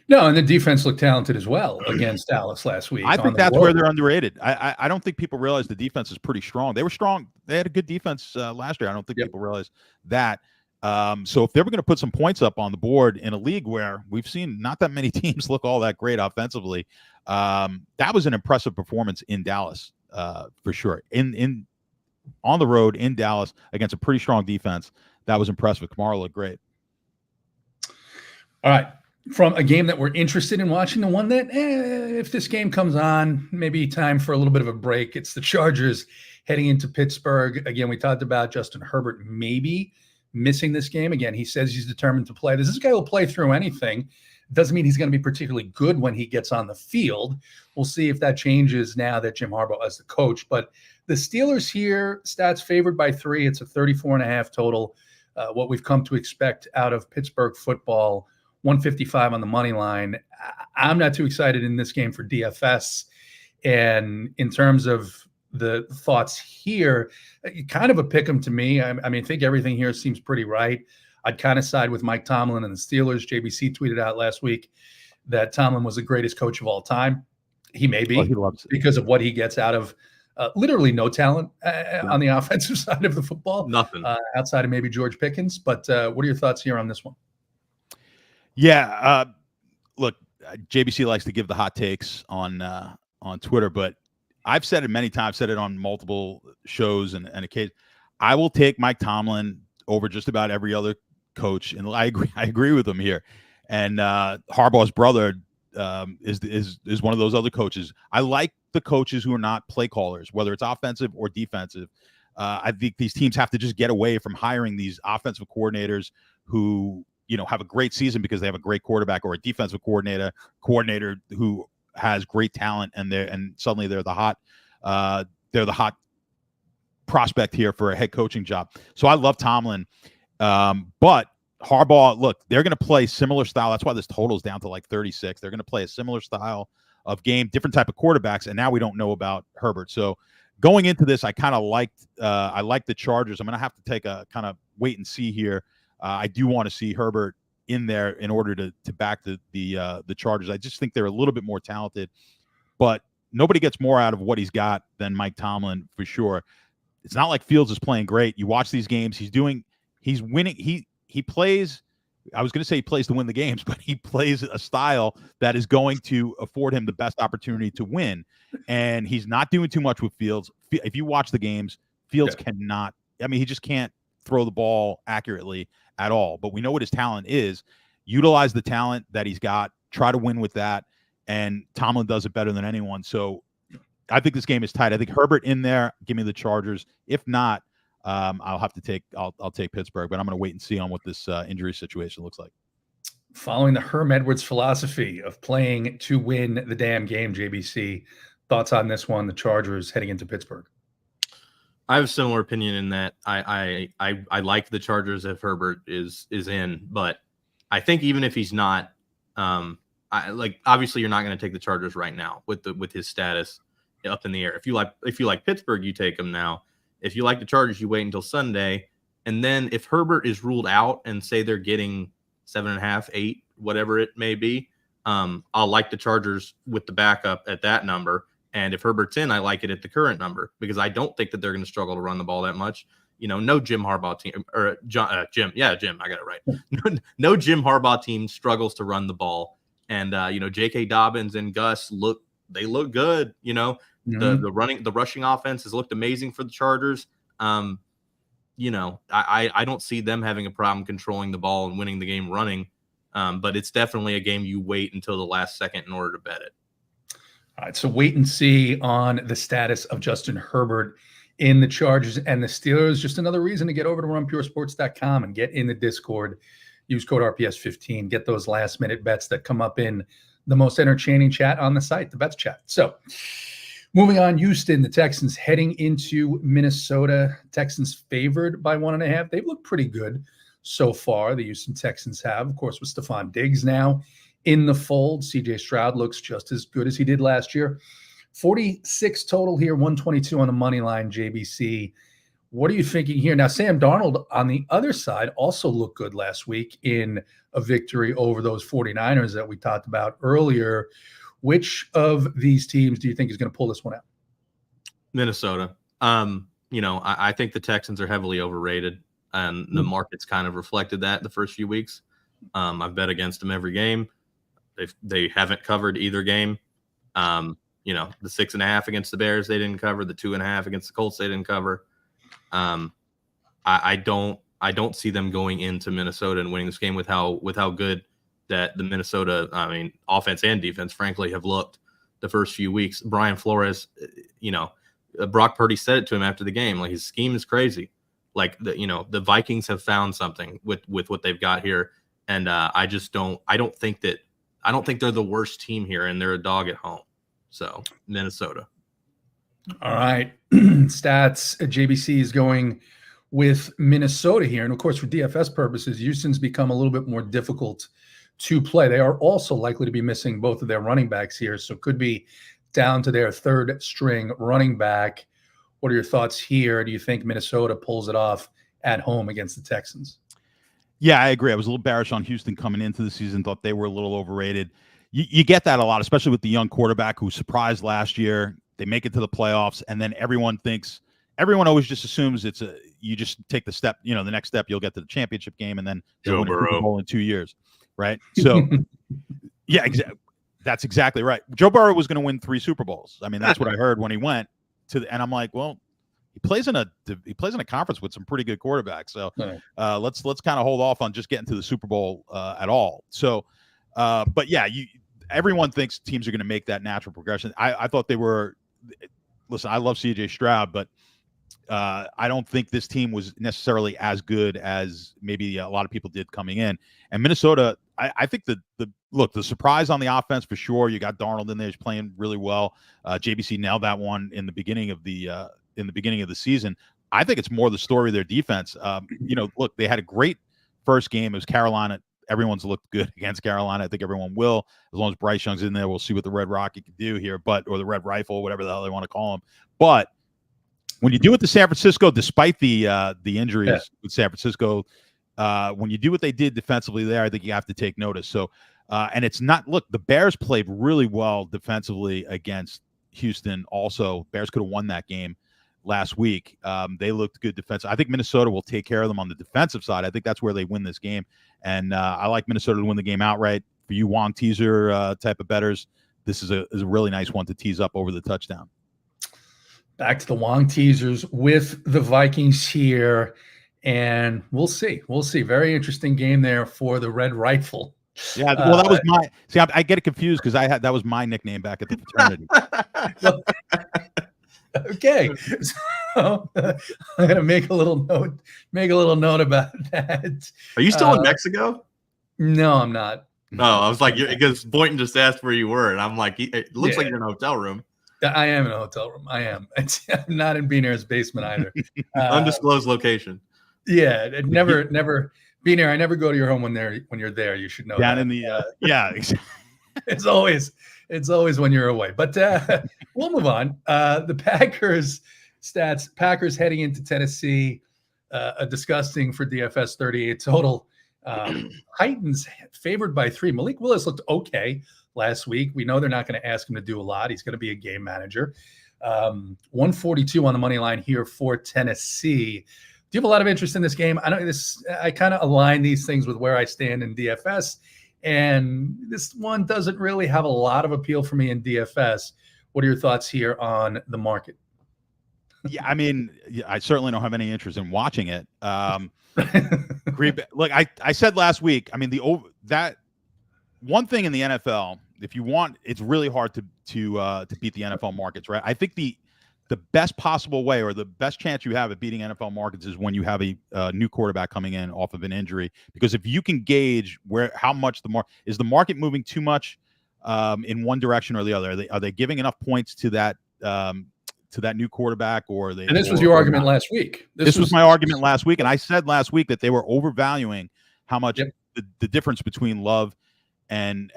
No, and the defense looked talented as well against Dallas last week. I think that's where they're underrated. I don't think people realize the defense is pretty strong. They were strong. They had a good defense last year. I don't think people realize that. So if they were going to put some points up on the board in a league where we've seen not that many teams look all that great offensively, that was an impressive performance in Dallas for sure. On the road in Dallas against a pretty strong defense, that was impressive. Kamara looked great. All right. From a game that we're interested in watching, the one that, if this game comes on, maybe time for a little bit of a break. It's the Chargers heading into Pittsburgh. Again, we talked about Justin Herbert maybe missing this game. Again, he says he's determined to play. This guy will play through anything. Doesn't mean he's going to be particularly good when he gets on the field. We'll see if that changes now that Jim Harbaugh is the coach. But the Steelers here, Stats favored by 3. It's a 34.5 total. What we've come to expect out of Pittsburgh football. 155 on the money line. I'm not too excited in this game for DFS. And in terms of the thoughts here, kind of a pick 'em to me. I think everything here seems pretty right. I'd kind of side with Mike Tomlin and the Steelers. JBC tweeted out last week that Tomlin was the greatest coach of all time. He may be, he loves it because of what he gets out of literally no talent on the offensive side of the football. Nothing. Outside of maybe George Pickens. But what are your thoughts here on this one? Yeah, look, JBC likes to give the hot takes on Twitter, but I've said it many times, said it on multiple shows and occasions. I will take Mike Tomlin over just about every other coach, and I agree with him here. And Harbaugh's brother is one of those other coaches. I like the coaches who are not play callers, whether it's offensive or defensive. I think these teams have to just get away from hiring these offensive coordinators who, have a great season because they have a great quarterback, or a defensive coordinator who has great talent, and suddenly they're the hot prospect here for a head coaching job. So I love Tomlin, but Harbaugh, look, they're going to play similar style. That's why this total is down to like 36. They're going to play a similar style of game, different type of quarterbacks, and now we don't know about Herbert. So going into this, I kind of liked the Chargers. I'm going to have to take a kind of wait and see here. I do want to see Herbert in there in order to back the Chargers. I just think they're a little bit more talented, but nobody gets more out of what he's got than Mike Tomlin for sure. It's not like Fields is playing great. You watch these games, he's winning. He plays, I was going to say he plays to win the games, but he plays a style that is going to afford him the best opportunity to win. And he's not doing too much with Fields. If you watch the games, Fields cannot, he just can't throw the ball accurately at all. But we know what his talent is. Utilize the talent that he's got, try to win with that. And Tomlin does it better than anyone. So I think this game is tight. I think Herbert in there, give me the Chargers. If not, I'll take Pittsburgh, but I'm going to wait and see on what this injury situation looks like. Following the Herm Edwards philosophy of playing to win the damn game, JBC, thoughts on this one, the Chargers heading into Pittsburgh? I have a similar opinion in that I like the Chargers if Herbert is in, but I think even if he's not, obviously you're not going to take the Chargers right now with his status up in the air. If you like Pittsburgh, you take them now. If you like the Chargers, you wait until Sunday. And then if Herbert is ruled out and say they're getting 7.5, 8, whatever it may be, I'll like the Chargers with the backup at that number. And if Herbert's in, I like it at the current number because I don't think that they're going to struggle to run the ball that much. No Jim Harbaugh team or Jim. Jim, I got it right. No Jim Harbaugh team struggles to run the ball. And, J.K. Dobbins and Gus look good. The rushing offense has looked amazing for the Chargers. I don't see them having a problem controlling the ball and winning the game running. But it's definitely a game you wait until the last second in order to bet it. All right, so wait and see on the status of Justin Herbert in the Chargers and the Steelers. Just another reason to get over to runpuresports.com and get in the Discord. Use code RPS15. Get those last-minute bets that come up in the most entertaining chat on the site, the Bets Chat. So moving on, Houston, the Texans heading into Minnesota. Texans favored by 1.5. They've looked pretty good so far, the Houston Texans have. Of course, with Stephon Diggs now in the fold. CJ Stroud looks just as good as he did last year. 46 total here, 122 on the money line, JBC. What are you thinking here? Now, Sam Darnold on the other side also looked good last week in a victory over those 49ers that we talked about earlier. Which of these teams do you think is going to pull this one out? Minnesota. I think the Texans are heavily overrated, and the market's kind of reflected that the first few weeks. I've bet against them every game. They haven't covered either game. The 6.5 against the Bears, they didn't cover. The 2.5 against the Colts, they didn't cover. I don't see them going into Minnesota and winning this game with how good that the Minnesota, offense and defense, frankly, have looked the first few weeks. Brian Flores, Brock Purdy said it to him after the game. Like, his scheme is crazy. Like, the Vikings have found something with what they've got here. And I don't think they're the worst team here, and they're a dog at home. So Minnesota. All right. Stats. JBC is going with Minnesota here. And of course, for DFS purposes, Houston's become a little bit more difficult to play. They are also likely to be missing both of their running backs here. So could be down to their third string running back. What are your thoughts here? Do you think Minnesota pulls it off at home against the Texans? Yeah, I agree. I was a little bearish on Houston coming into the season, thought they were a little overrated. You get that a lot, especially with the young quarterback who surprised last year. They make it to the playoffs, and then everyone always just assumes you just take the step, the next step, you'll get to the championship game, and then they'll win a Super Bowl in 2 years, right? So, yeah, exactly. That's exactly right. Joe Burrow was going to win 3 Super Bowls. I mean, that's what I heard when he went to and I'm like, well, he plays in a conference with some pretty good quarterbacks. So let's kind of hold off on just getting to the Super Bowl at all. So, but yeah, everyone thinks teams are going to make that natural progression. I thought they were. Listen, I love C.J. Stroud, but I don't think this team was necessarily as good as maybe a lot of people did coming in. And Minnesota, I think the surprise on the offense for sure. You got Darnold in there; he's playing really well. JBC nailed that one in the beginning of the season. I think it's more the story of their defense. Look, they had a great first game. It was Carolina. Everyone's looked good against Carolina. I think everyone will, as long as Bryce Young's in there. We'll see what the Red Rocket can do here, or the Red Rifle, whatever the hell they want to call him. But when you do it to San Francisco, despite the injuries with San Francisco, when you do what they did defensively there, I think you have to take notice. So, and it's not. Look, the Bears played really well defensively against Houston. Also, Bears could have won that game last week. They looked good defense. I think Minnesota will take care of them on the defensive side. I think that's where they win this game. And I like Minnesota to win the game outright. For you Wong teaser type of bettors, this is a really nice one to tease up over the touchdown. Back to the Wong teasers with the Vikings here. And we'll see. Very interesting game there for the Red Rifle. Yeah, well, that was my. See, I get it confused because that was my nickname back at the fraternity. Okay, so I'm gonna make a little note about that. Are you still in Mexico? No, I'm not. No, I was like, because Boynton just asked where you were, and I'm like, it looks like you're in a hotel room. I am in a hotel room. I am. I'm not in Beanair's basement either. Undisclosed location. Yeah, never. Beanair, I never go to your home when you're there. You should know. Down that. In the exactly. It's always when you're away. But we'll move on. The Packers stats. Packers heading into Tennessee. A disgusting for DFS 38 total. Titans favored by 3. Malik Willis looked okay last week. We know they're not going to ask him to do a lot. He's going to be a game manager. 142 on the money line here for Tennessee. Do you have a lot of interest in this game? I kind of align these things with where I stand in DFS, and this one doesn't really have a lot of appeal for me in DFS. What are your thoughts here on the market? Yeah, I mean, I certainly don't have any interest in watching it. Look, I said last week, I mean, that one thing in the NFL, if you want, it's really hard to beat the NFL markets, right? I think the best possible way, or the best chance you have at beating NFL markets, is when you have a new quarterback coming in off of an injury. Because if you can gauge how much is the market moving too much in one direction or the other, are they giving enough points to that new quarterback, or are they? And this was your argument last week. This was my argument last week, and I said last week that they were overvaluing how much the difference between Love and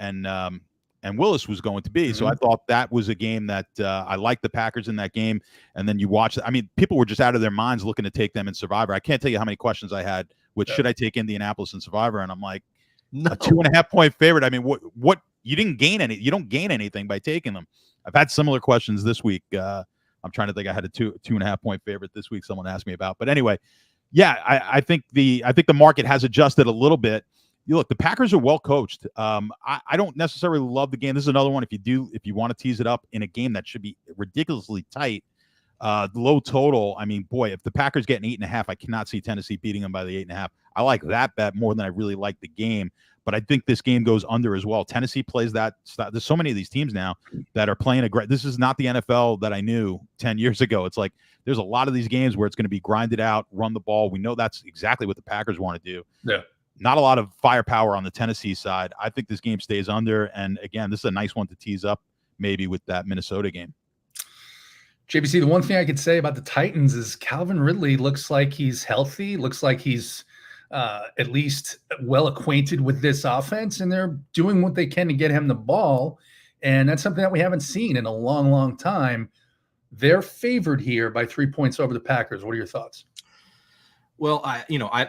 Willis was going to be. So I thought that was a game that I liked the Packers in that game. And then you watch, I mean, people were just out of their minds looking to take them in Survivor. I can't tell you how many questions I had with should I take Indianapolis in Survivor? And I'm like, no. A 2.5 point favorite. I mean, what you don't gain anything by taking them. I've had similar questions this week. I'm trying to think. I had a 2.5 point favorite this week. Someone asked me about, but anyway, yeah, I think the market has adjusted a little bit. Look, the Packers are well coached. I don't necessarily love the game. This is another one. If you want to tease it up in a game that should be ridiculously tight, low total. I mean, boy, if the Packers get an 8.5, I cannot see Tennessee beating them by the 8.5. I like that bet more than I really like the game. But I think this game goes under as well. Tennessee plays that. There's so many of these teams now that are playing this is not the NFL that I knew 10 years ago. It's like there's a lot of these games where it's going to be grinded out, run the ball. We know that's exactly what the Packers want to do. Yeah. Not a lot of firepower on the Tennessee side. I think this game stays under. And again, this is a nice one to tease up maybe with that Minnesota game. JBC, the one thing I could say about the Titans is Calvin Ridley looks like he's healthy, looks like he's at least well acquainted with this offense, and they're doing what they can to get him the ball. And that's something that we haven't seen in a long, long time. They're favored here by 3 points over the Packers. What are your thoughts? Well,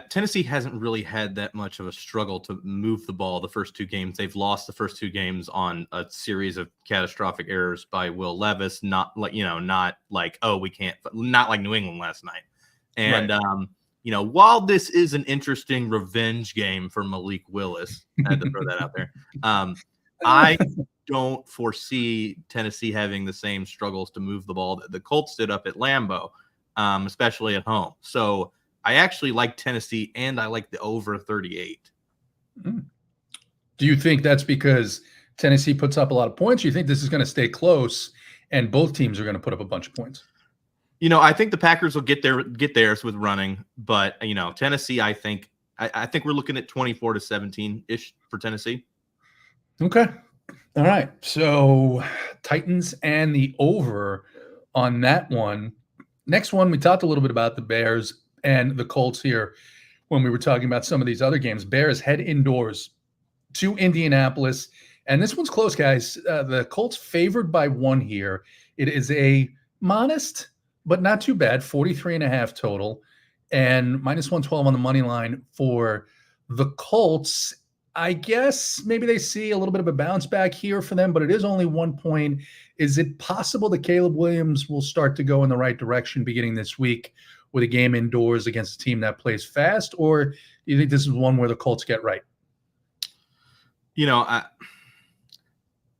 Tennessee hasn't really had that much of a struggle to move the ball the first 2 games. They've lost the first 2 games on a series of catastrophic errors by Will Levis. Not like we can't, not like New England last night. And right. While this is an interesting revenge game for Malik Willis, I had to throw that out there. I don't foresee Tennessee having the same struggles to move the ball that the Colts did up at Lambeau, especially at home. So I actually like Tennessee, and I like the over 38. Do you think that's because Tennessee puts up a lot of points? Or you think this is going to stay close and both teams are going to put up a bunch of points? I think the Packers will get theirs with running, but Tennessee, I think we're looking at 24-17 ish for Tennessee. Okay. All right. So Titans and the over on that one. Next one, we talked a little bit about the Bears and the Colts here when we were talking about some of these other games. Bears head indoors to Indianapolis. And this one's close, guys. The Colts favored by 1 here. It is a modest, but not too bad, 43.5 total, and -112 on the money line for the Colts. I guess maybe they see a little bit of a bounce back here for them, but it is only 1 point. Is it possible that Caleb Williams will start to go in the right direction beginning this week with a game indoors against a team that plays fast? Or do you think this is one where the Colts get right?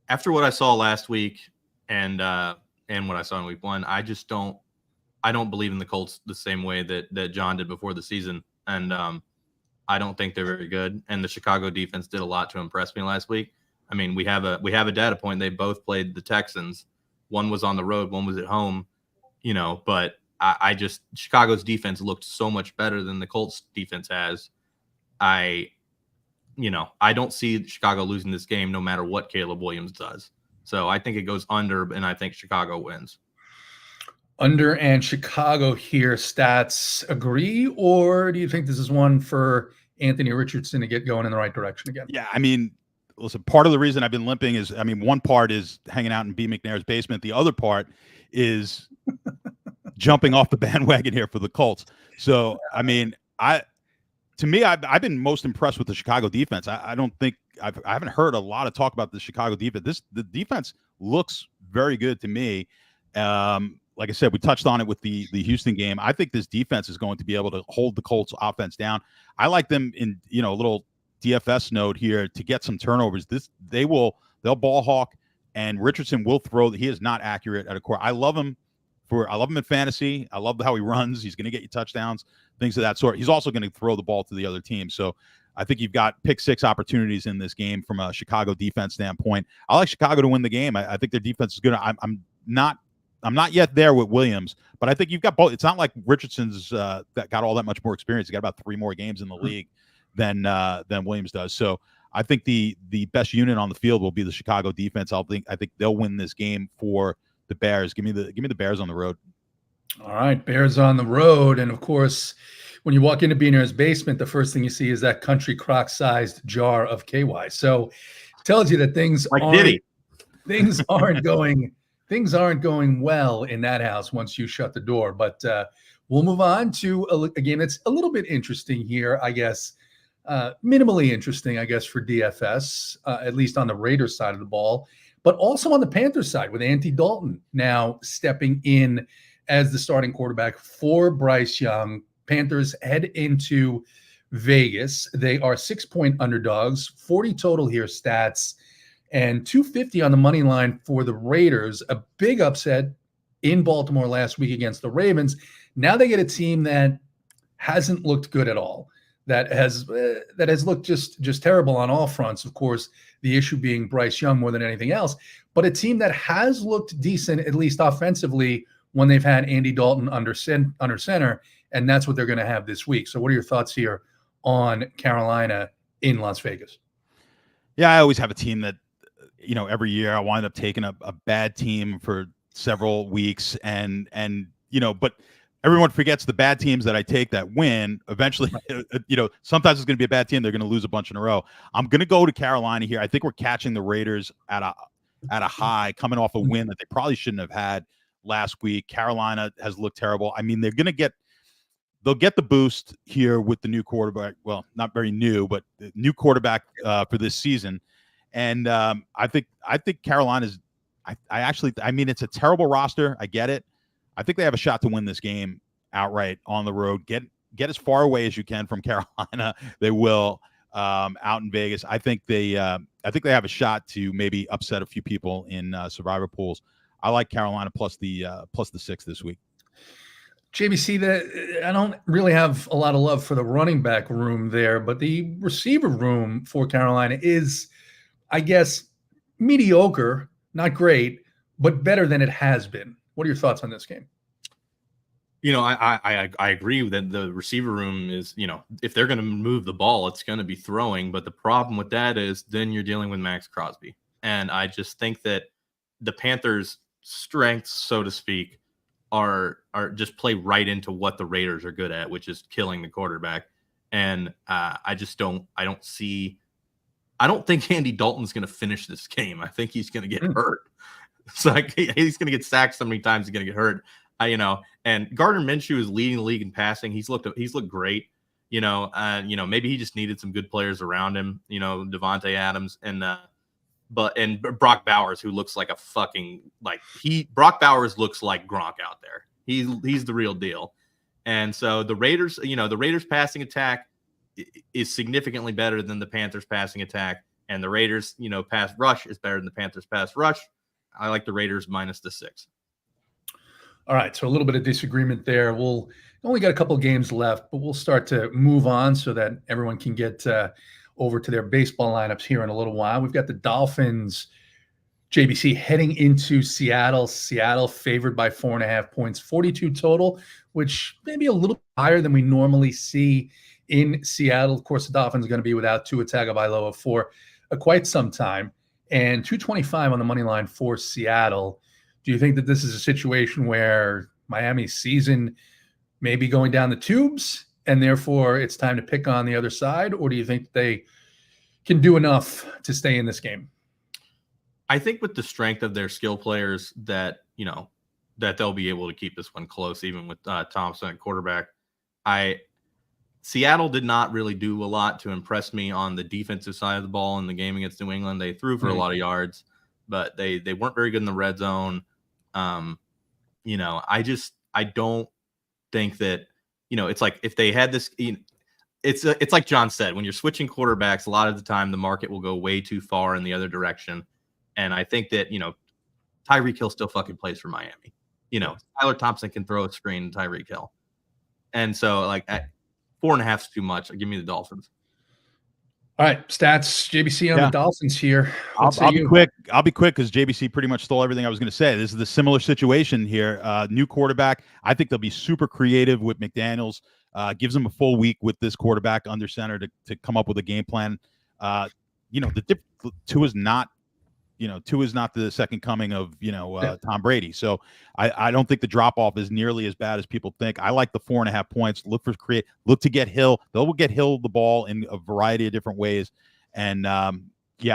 After what I saw last week and what I saw in week 1, I don't believe in the Colts the same way that John did before the season. And I don't think they're very good. And the Chicago defense did a lot to impress me last week. I mean, we have a data point. They both played the Texans. One was on the road, one was at home, but Chicago's defense looked so much better than the Colts defense has. I don't see Chicago losing this game no matter what Caleb Williams does. So I think it goes under, and I think Chicago wins. Under and Chicago here. Stats agree, or do you think this is one for Anthony Richardson to get going in the right direction again? Yeah, I mean, listen, part of the reason I've been limping is, one part is hanging out in B. McNair's basement. The other part is jumping off the bandwagon here for the Colts. So, I've been most impressed with the Chicago defense. I haven't heard a lot of talk about the Chicago defense. The defense looks very good to me. Like I said, we touched on it with the Houston game. I think this defense is going to be able to hold the Colts offense down. I like them in, a little DFS note here to get some turnovers. They'll ball hawk, and Richardson will throw. He is not accurate at a core. I love him in fantasy. I love how he runs. He's going to get you touchdowns, things of that sort. He's also going to throw the ball to the other team. So I think you've got pick 6 opportunities in this game from a Chicago defense standpoint. I like Chicago to win the game. I think their defense is good. I'm not yet there with Williams, but I think you've got both. It's not like Richardson's that got all that much more experience. He got about 3 more games in the league than Williams does. So I think the best unit on the field will be the Chicago defense. I think they'll win this game for the Bears. Give me the Bears on the road. All right, Bears on the road, and of course, when you walk into Beaner's basement, the first thing you see is that country crock-sized jar of KY. So it tells you that things aren't going well in that house once you shut the door. But we'll move on to a game that's a little bit interesting here, I guess. Minimally interesting, I guess, for DFS, at least on the Raiders side of the ball, but also on the Panthers side with Andy Dalton now stepping in as the starting quarterback for Bryce Young. Panthers head into Vegas. They are 6-point underdogs, 40 total here stats, and 250 on the money line for the Raiders. A big upset in Baltimore last week against the Ravens. Now they get a team that hasn't looked good at all, that has looked just terrible on all fronts. Of course, the issue being Bryce Young more than anything else, but a team that has looked decent, at least offensively, when they've had Andy Dalton under center, and that's what they're going to have this week. So what are your thoughts here on Carolina in Las Vegas? Yeah, I always have a team that, every year I wind up taking a bad team for several weeks and but everyone forgets the bad teams that I take that win. Eventually, sometimes it's going to be a bad team. They're going to lose a bunch in a row. I'm going to go to Carolina here. I think we're catching the Raiders at a high, coming off a win that they probably shouldn't have had last week. Carolina has looked terrible. I mean, they'll get the boost here with the new quarterback. Well, not very new, but the new quarterback for this season. And I think Carolina's. It's a terrible roster. I get it. I think they have a shot to win this game outright on the road. Get as far away as you can from Carolina. They will out in Vegas. I think they I think they have a shot to maybe upset a few people in survivor pools. I like Carolina plus the 6 this week. JBC, I don't really have a lot of love for the running back room there, but the receiver room for Carolina is, I guess, mediocre, not great, but better than it has been. What are your thoughts on this game? I agree that the receiver room is, if they're going to move the ball, it's going to be throwing. But the problem with that is then you're dealing with Max Crosby. And I just think that the Panthers' strengths, so to speak, are just play right into what the Raiders are good at, which is killing the quarterback. And I don't think Andy Dalton's going to finish this game. I think he's going to get hurt. So he's going to get sacked so many times. He's going to get hurt. And Gardner Minshew is leading the league in passing. He's looked great. Maybe he just needed some good players around him. Devontae Adams and Brock Bowers, who looks like a fucking Brock Bowers looks like Gronk out there. He's the real deal. And so the Raiders, the Raiders passing attack is significantly better than the Panthers passing attack, and the Raiders, pass rush is better than the Panthers pass rush. I like the Raiders minus the 6. All right, so a little bit of disagreement there. We'll only got a couple of games left, but we'll start to move on so that everyone can get over to their baseball lineups here in a little while. We've got the Dolphins, JBC, heading into Seattle. Seattle favored by 4.5 points, 42 total, which may be a little higher than we normally see in Seattle. Of course, the Dolphins are going to be without Tua Tagovailoa for quite some time, and 225 on the money line for Seattle. Do you think that this is a situation where Miami's season may be going down the tubes and therefore it's time to pick on the other side? Or do you think they can do enough to stay in this game? I think with the strength of their skill players that they'll be able to keep this one close, even with Thompson at quarterback. Seattle did not really do a lot to impress me on the defensive side of the ball in the game against New England. They threw for a lot of yards, but they weren't very good in the red zone. I don't think that, it's like if they had this, it's like John said, when you're switching quarterbacks, a lot of the time the market will go way too far in the other direction. And I think that, Tyreek Hill still fucking plays for Miami. Tyler Thompson can throw a screen to Tyreek Hill. And so at 4.5 is too much. Give me the Dolphins. All right, stats, JBC on the Dolphins here. I'll be quick. I'll be quick because JBC pretty much stole everything I was going to say. This is the similar situation here. New quarterback. I think they'll be super creative with McDaniels. Gives them a full week with this quarterback under center to come up with a game plan. Tua is not the second coming of Tom Brady. So I don't think the drop off is nearly as bad as people think. I like the 4.5 points. Look to get Hill. They'll get Hill the ball in a variety of different ways. And I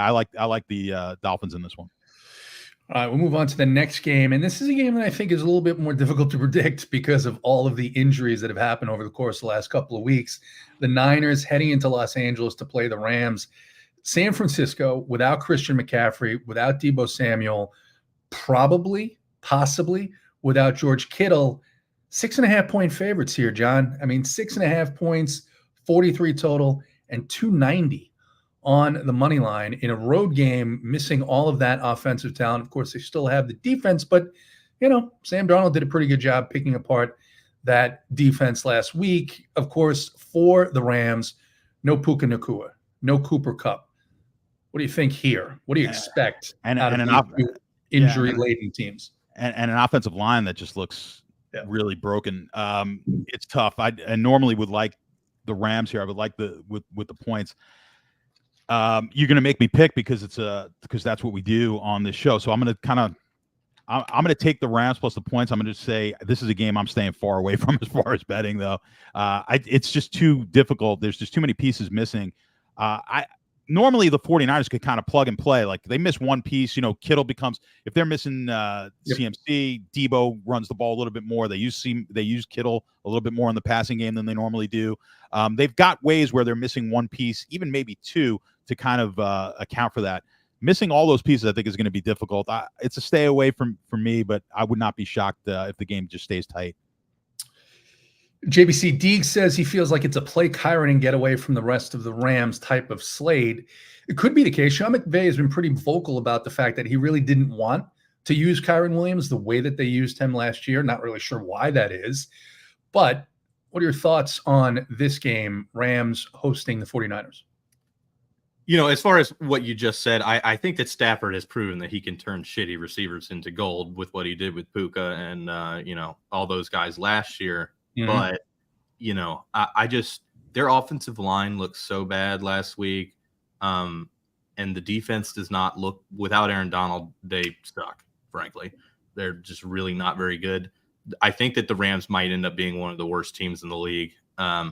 like the Dolphins in this one. All right, we'll move on to the next game. And this is a game that I think is a little bit more difficult to predict because of all of the injuries that have happened over the course of the last couple of weeks. The Niners heading into Los Angeles to play the Rams. San Francisco, without Christian McCaffrey, without Deebo Samuel, possibly without George Kittle, 6.5 point favorites here, John. I mean, 6.5 points, 43 total, and 290 on the money line in a road game, missing all of that offensive talent. Of course, they still have the defense, but, Sam Darnold did a pretty good job picking apart that defense last week. Of course, for the Rams, no Puka Nacua, no Cooper Kupp. What do you think here? What do you expect out of injury-laden teams? And an offensive line that just looks really broken. It's tough. I normally would like the Rams here. I would like with the points. You're going to make me pick because that's what we do on this show. So I'm going to take the Rams plus the points. I'm going to say this is a game I'm staying far away from as far as betting, though. It's just too difficult. There's just too many pieces missing. Normally the 49ers could kind of plug and play. Like they miss one piece, Kittle becomes, if they're missing CMC, Debo runs the ball a little bit more. They use Kittle a little bit more in the passing game than they normally do. They've got ways where they're missing one piece, even maybe two, to kind of account for that. Missing all those pieces, I think, is going to be difficult. It's a stay away from me, but I would not be shocked if the game just stays tight. JBC Deeg says he feels like it's a play Kyron and get away from the rest of the Rams type of slate. It could be the case. Sean McVay has been pretty vocal about the fact that he really didn't want to use Kyron Williams the way that they used him last year. Not really sure why that is. But what are your thoughts on this game, Rams hosting the 49ers? As far as what you just said, I think that Stafford has proven that he can turn shitty receivers into gold with what he did with Puka and, all those guys last year. Mm-hmm. But, I just – their offensive line looked so bad last week, and the defense does not look – without Aaron Donald, they suck, frankly. They're just really not very good. I think that the Rams might end up being one of the worst teams in the league. I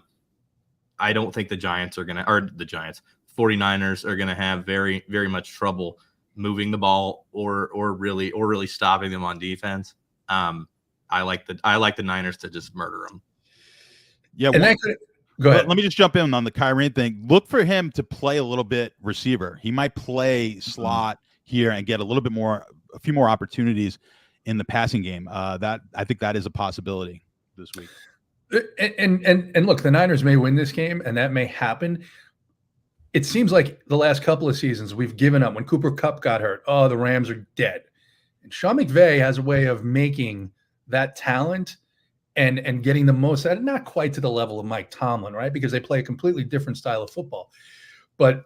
don't think the Giants are going to – or the Giants – 49ers are going to have very, very much trouble moving the ball or really stopping them on defense. I like the Niners to just murder them. Yeah. Go ahead. Let me just jump in on the Kyren thing. Look for him to play a little bit receiver. He might play slot here and get a few more opportunities in the passing game. That I think that is a possibility this week. And look, the Niners may win this game, and that may happen. It seems like the last couple of seasons we've given up. When Cooper Kupp got hurt, the Rams are dead. And Sean McVay has a way of making that talent and getting the most out of it, not quite to the level of Mike Tomlin, right? Because they play a completely different style of football. But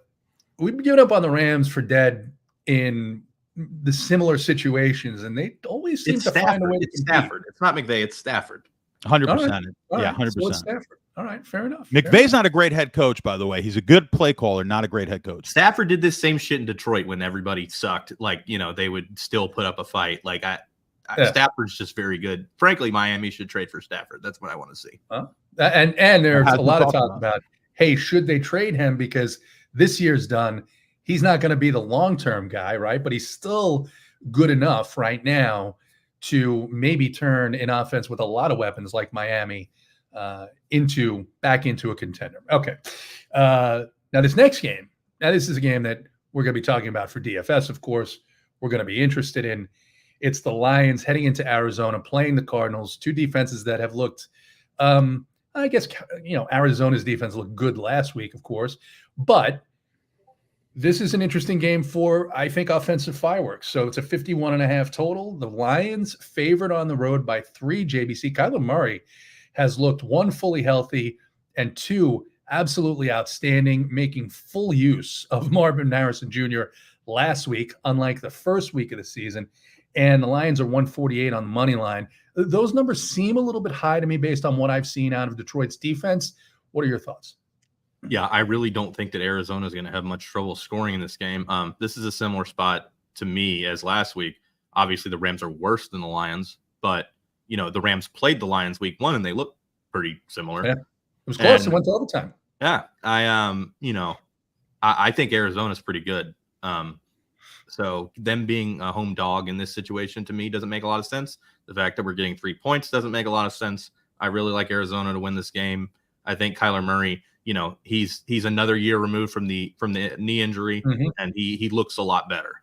we've given up on the Rams for dead in the similar situations, and they always seem to find a way to compete. Stafford. It's not McVay, it's Stafford. 100%. Yeah, 100%. So it's Stafford. All right, fair enough. McVay's not a great head coach, by the way. He's a good play caller, not a great head coach. Stafford did this same shit in Detroit when everybody sucked. Like, they would still put up a fight. Like, Stafford's just very good. Frankly, Miami should trade for Stafford. That's what I want to see. And there's a lot of talk about, hey, should they trade him? Because this year's done. He's not going to be the long-term guy, right? But he's still good enough right now to maybe turn an offense with a lot of weapons like Miami back into a contender. Okay. Now this next game, this is a game that we're going to be talking about for DFS, of course. We're going to be interested in. It's the Lions heading into Arizona, playing the Cardinals, two defenses that have looked, I guess, Arizona's defense looked good last week, of course, but this is an interesting game for, I think, offensive fireworks. So it's a 51.5 total. The Lions favored on the road by 3, JBC. Kyler Murray has looked, 1, fully healthy, and 2, absolutely outstanding, making full use of Marvin Harrison Jr. last week, unlike the first week of the season. And the Lions are 148 on the money line. Those numbers seem a little bit high to me based on what I've seen out of Detroit's defense. What are your thoughts? Yeah, I really don't think that Arizona is going to have much trouble scoring in this game. This is a similar spot to me as last week. Obviously, the Rams are worse than the Lions, but the Rams played the Lions week 1 and they looked pretty similar. Yeah, it was close. It went to overtime. Yeah, I think Arizona's pretty good. So them being a home dog in this situation to me doesn't make a lot of sense. The fact that we're getting 3 points doesn't make a lot of sense. I really like Arizona to win this game. I think Kyler Murray, he's another year removed from the knee injury, and he looks a lot better.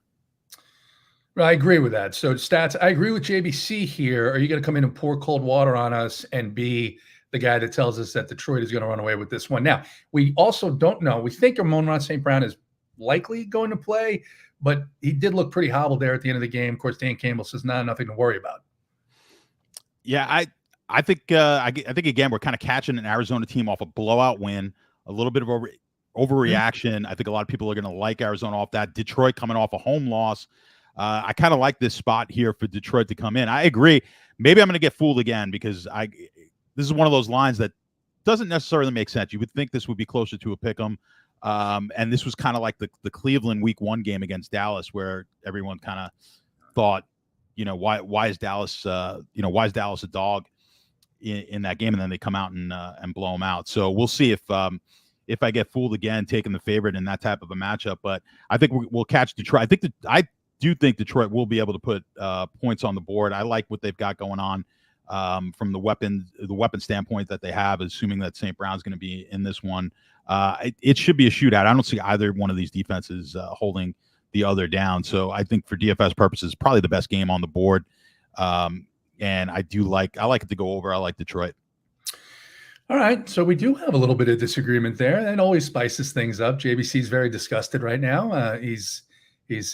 I agree with that. So stats, I agree with JBC here. Are you going to come in and pour cold water on us and be the guy that tells us that Detroit is going to run away with this one? Now, we also don't know. We think Amon-Ra St. Brown is likely going to play, but he did look pretty hobbled there at the end of the game. Of course, Dan Campbell says nothing to worry about. Yeah, I think again we're kind of catching an Arizona team off a blowout win, a little bit of overreaction. I think a lot of people are going to like Arizona off that. Detroit coming off a home loss. I kind of like this spot here for Detroit to come in. I agree. Maybe I'm going to get fooled again because this is one of those lines that doesn't necessarily make sense. You would think this would be closer to a pick'em. And this was kind of like the Cleveland week 1 game against Dallas, where everyone kind of thought, why is Dallas a dog in that game? And then they come out and blow them out. So we'll see if I get fooled again, taking the favorite in that type of a matchup. But I think we'll catch Detroit. I do think Detroit will be able to put points on the board. I like what they've got going on from the weapon standpoint that they have, assuming that St. Brown's going to be in this one. It should be a shootout. I don't see either one of these defenses holding the other down. So I think for DFS purposes, probably the best game on the board. And I like it to go over. I like Detroit. All right, so we do have a little bit of disagreement there. That always spices things up. JBC's very disgusted right now. He's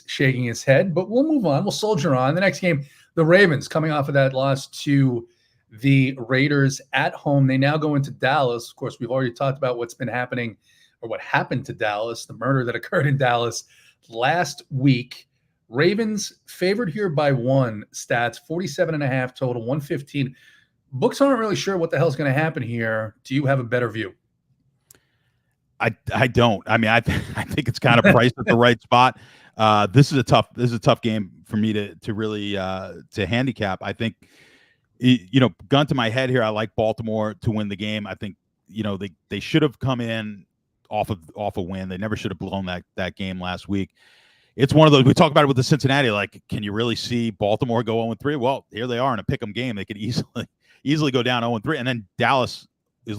shaking his head, but we'll move on. We'll soldier on. The next game, the Ravens, coming off of that loss to the Raiders at home. They now go into Dallas. Of course, we've already talked about what's been happening or what happened to Dallas, the murder that occurred in Dallas last week. Ravens favored here by 1, stats 47.5 total, 115. Books aren't really sure what the hell's going to happen here. Do you have a better view? I don't. I mean, I think it's kind of priced at the right spot. This is a tough game for me to really to handicap. I think, gun to my head here, I like Baltimore to win the game. I think they should have come in off a win. They never should have blown that game last week. It's one of those, we talk about it with the Cincinnati, like, can you really see Baltimore go 0-3? Well, here they are in a pick'em game. They could easily go down 0-3. And then Dallas is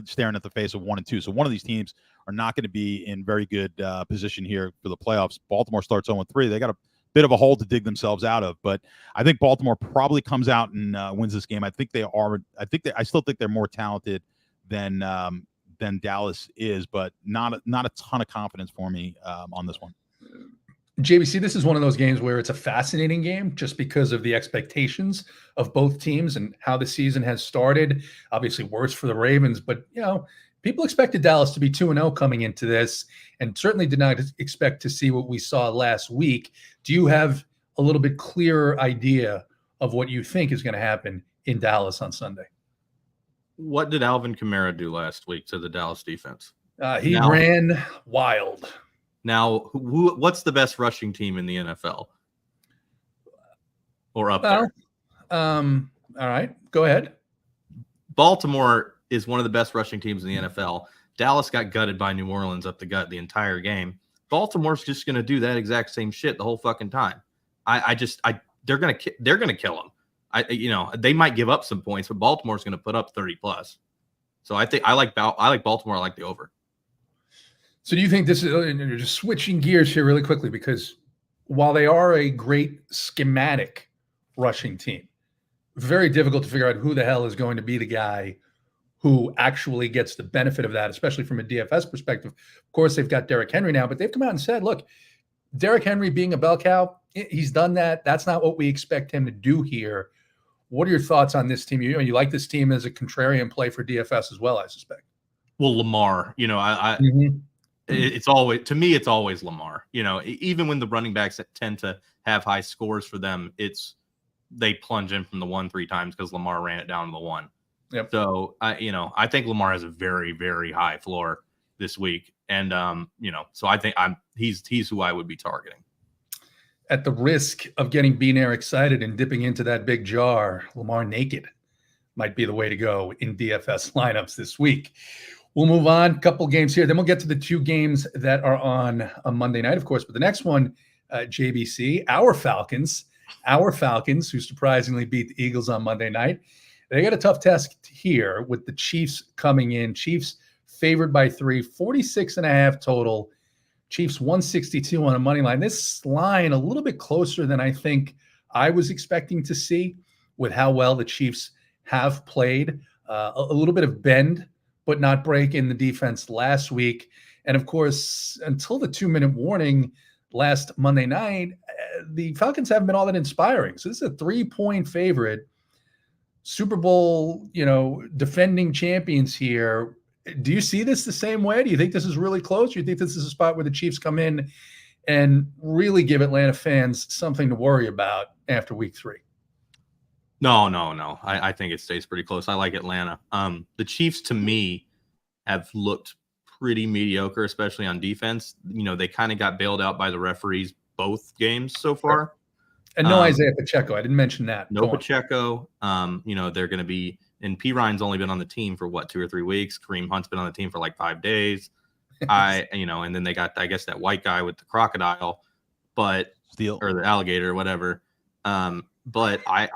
staring at the face of 1-2. So one of these teams are not going to be in very good position here for the playoffs. Baltimore starts 0-3. They got a bit of a hole to dig themselves out of, but I think Baltimore probably comes out and wins this game. I still think they're more talented than Dallas is, but not a ton of confidence for me on this one. JBC, this is one of those games where it's a fascinating game just because of the expectations of both teams and how the season has started. Obviously worse for the Ravens, but people expected Dallas to be 2-0 coming into this and certainly did not expect to see what we saw last week. Do you have a little bit clearer idea of what you think is going to happen in Dallas on Sunday? What did Alvin Kamara do last week to the Dallas defense? He ran wild. Now, what's the best rushing team in the NFL? Or up there? All right, go ahead. Baltimore is one of the best rushing teams in the NFL. Dallas got gutted by New Orleans up the gut the entire game. Baltimore's just going to do that exact same shit the whole fucking time. They're going to kill them. They might give up some points, but Baltimore's going to put up 30 plus. So I like Baltimore. I like the over. So do you think this is, and you're just switching gears here really quickly, because while they are a great schematic rushing team, very difficult to figure out who the hell is going to be the guy who actually gets the benefit of that, especially from a DFS perspective. Of course, they've got Derrick Henry now, but they've come out and said, look, Derrick Henry being a bell cow, he's done that. That's not what we expect him to do here. What are your thoughts on this team? You like this team as a contrarian play for DFS as well, I suspect. Well, Lamar, it's always Lamar. Even when the running backs tend to have high scores for them, they plunge in from the 1 3 times because Lamar ran it down to the 1. Yep. So I think Lamar has a very, very high floor this week, and so I think he's who I would be targeting. At the risk of getting Beanair excited and dipping into that big jar, Lamar naked might be the way to go in DFS lineups this week. We'll move on. A couple games here. Then we'll get to the 2 games that are on a Monday night, of course. But the next one, JBC, our Falcons, who surprisingly beat the Eagles on Monday night. They got a tough test here with the Chiefs coming in. Chiefs favored by 3, 46.5 total. Chiefs 162 on a money line. This line a little bit closer than I think I was expecting to see with how well the Chiefs have played. A little bit of bend, but not break in the defense last week. And of course, until the 2-minute warning last Monday night, the Falcons haven't been all that inspiring. So this is a 3-point favorite. Super Bowl, defending champions here. Do you see this the same way? Do you think this is really close? Do you think this is a spot where the Chiefs come in and really give Atlanta fans something to worry about after week 3? No. I think it stays pretty close. I like Atlanta. The Chiefs, to me, have looked pretty mediocre, especially on defense. They kind of got bailed out by the referees both games so far. And no Isaiah Pacheco. I didn't mention that. No Pacheco. They're going to be – and P. Ryan's only been on the team for, 2 or 3 weeks. Kareem Hunt's been on the team for like 5 days. And then they got, I guess, that white guy with the crocodile, or the alligator or whatever. But I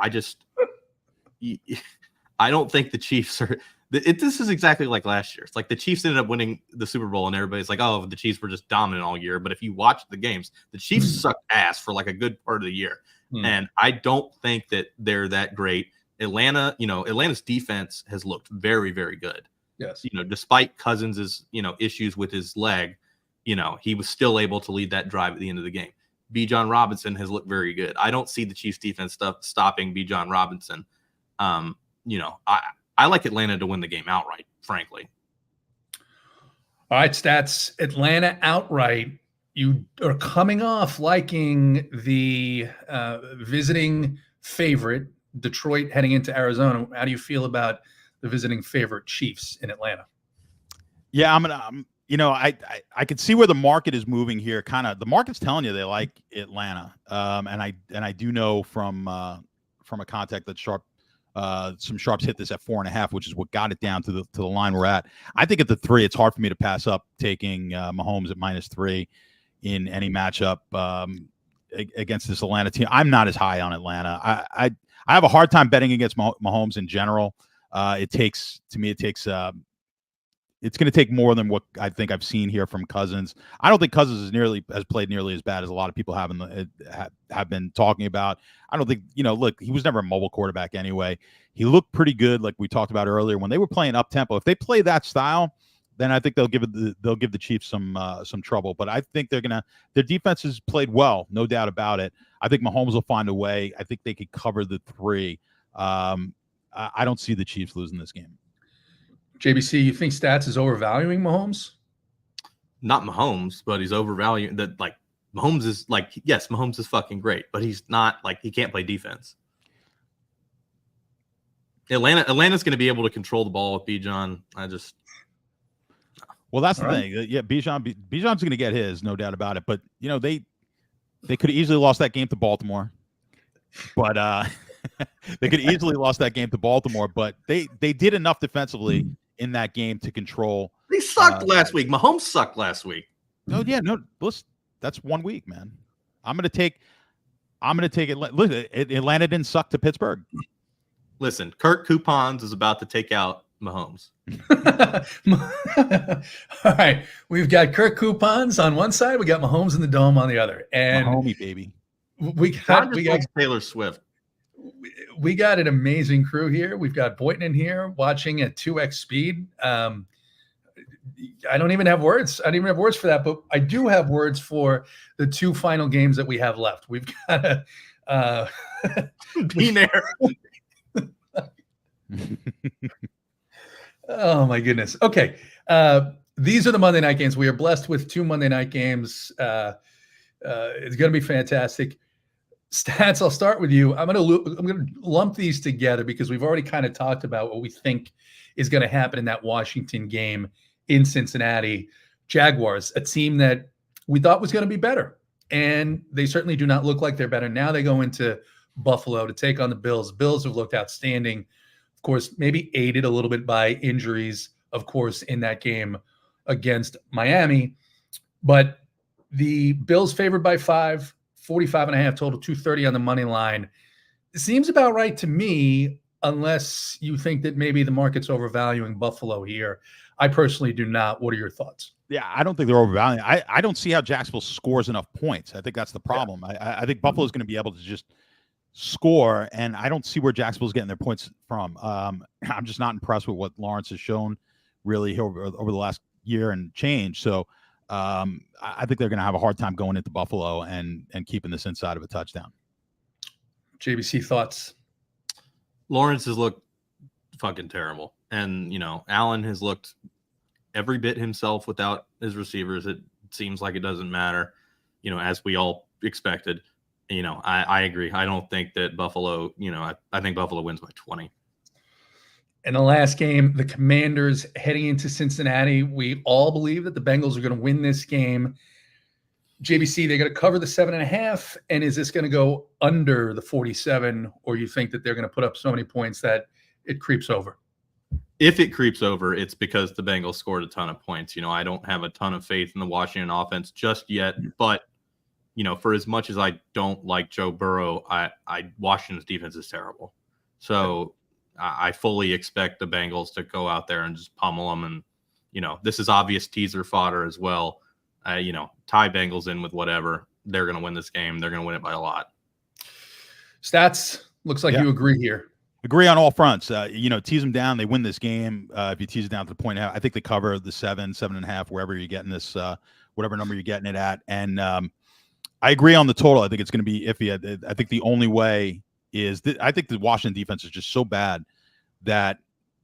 don't think the Chiefs are – this is exactly like last year. It's like the Chiefs ended up winning the Super Bowl, and everybody's like, oh, the Chiefs were just dominant all year. But if you watch the games, the Chiefs sucked ass for like a good part of the year. And I don't think that they're that great. Atlanta's defense has looked very, very good. Yes. Despite Cousins' issues with his leg, he was still able to lead that drive at the end of the game. Bijan Robinson has looked very good. I don't see the Chiefs defense stopping Bijan Robinson. I like Atlanta to win the game outright, frankly. All right, Stats. Atlanta outright. You are coming off liking the visiting favorite, Detroit, heading into Arizona. How do you feel about the visiting favorite Chiefs in Atlanta? Yeah, I could see where the market is moving here. Kind of, the market's telling you they like Atlanta, and I do know from a contact that some sharps hit this at 4.5, which is what got it down to the line we're at. I think at the 3, it's hard for me to pass up taking Mahomes at -3 in any matchup against this Atlanta team. I'm not as high on Atlanta. I have a hard time betting against Mahomes in general. It's going to take more than what I think I've seen here from Cousins. I don't think Cousins has played nearly as bad as a lot of people have been talking about. I don't think, look, he was never a mobile quarterback anyway. He looked pretty good, like we talked about earlier, when they were playing up tempo. If they play that style, then I think they'll give the Chiefs some trouble. But I think their defense has played well, no doubt about it. I think Mahomes will find a way. I think they could cover the 3. I don't see the Chiefs losing this game. JBC, you think Stats is overvaluing Mahomes? Not Mahomes, but he's overvaluing that. Like, Mahomes is yes, Mahomes is fucking great, but he's not he can't play defense. Atlanta's going to be able to control the ball with Bijan. Well, that's the thing. Yeah, Bijan's going to get his, no doubt about it. But they could have easily lost that game to Baltimore. But they could easily lost that game to Baltimore. But they did enough defensively in that game to control. They sucked last week. Mahomes sucked last week. No, yeah, no. Listen, that's 1 week, man. I'm gonna take it. Look, Atlanta didn't suck to Pittsburgh. Listen, Kirk Coupons is about to take out Mahomes. All right, we've got Kirk Coupons on one side, we got Mahomes in the dome on the other, and Mahomie, baby. We got Taylor Swift. We got an amazing crew here. We've got Boynton in here watching at 2x speed. I don't even have words. I don't even have words for that, but I do have words for the 2 final games that we have left. We've got be there. Oh my goodness. Okay. These are the Monday night games. We are blessed with 2 Monday night games. It's going to be fantastic. Stats, I'll start with you. I'm going to lump these together because we've already kind of talked about what we think is going to happen in that Washington game in Cincinnati. Jaguars, a team that we thought was going to be better, and they certainly do not look like they're better. Now they go into Buffalo to take on the Bills. Bills have looked outstanding. Of course, maybe aided a little bit by injuries, of course, in that game against Miami. But the Bills favored by 5, 45.5 total, 230 on the money line. It seems about right to me, unless you think that maybe the market's overvaluing Buffalo here. I personally do not. What are your thoughts? Yeah, I don't think they're overvaluing. I don't see how Jacksonville scores enough points. I think that's the problem. Yeah. I think Buffalo's going to be able to just score, and I don't see where Jacksonville's getting their points from. I'm just not impressed with what Lawrence has shown really over the last year and change. So I think they're going to have a hard time going into Buffalo and keeping this inside of a touchdown. JBC, thoughts? Lawrence has looked fucking terrible. And, Allen has looked every bit himself without his receivers. It seems like it doesn't matter, as we all expected. I agree. I don't think that Buffalo, I think Buffalo wins by 20. In the last game, the Commanders heading into Cincinnati, we all believe that the Bengals are going to win this game. JBC, they're going to cover the 7.5, and is this going to go under the 47, or you think that they're going to put up so many points that it creeps over? If it creeps over, it's because the Bengals scored a ton of points. I don't have a ton of faith in the Washington offense just yet, but for as much as I don't like Joe Burrow, Washington's defense is terrible. So I fully expect the Bengals to go out there and just pummel them. And, this is obvious teaser fodder as well. Tie Bengals in with whatever. They're going to win this game. They're going to win it by a lot. Stats, looks like you agree here. Agree on all fronts. Tease them down. They win this game. If you tease it down to the point, I think they cover the 7.5, wherever you're getting this, whatever number you're getting it at. And I agree on the total. I think it's going to be iffy. I think the only way is I think the Washington defense is just so bad that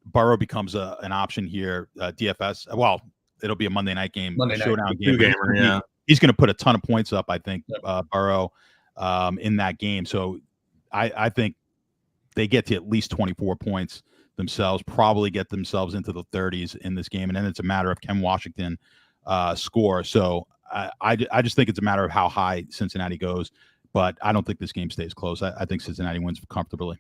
Burrow becomes an option here. DFS. Well, it'll be a Monday night game, showdown game. Two-gamer, yeah. He's going to put a ton of points up, I think, Burrow, in that game. So I think they get to at least 24 points themselves, probably get themselves into the 30s in this game. And then it's a matter of can Washington score. So I just think it's a matter of how high Cincinnati goes. But I don't think this game stays close. I think Cincinnati wins comfortably.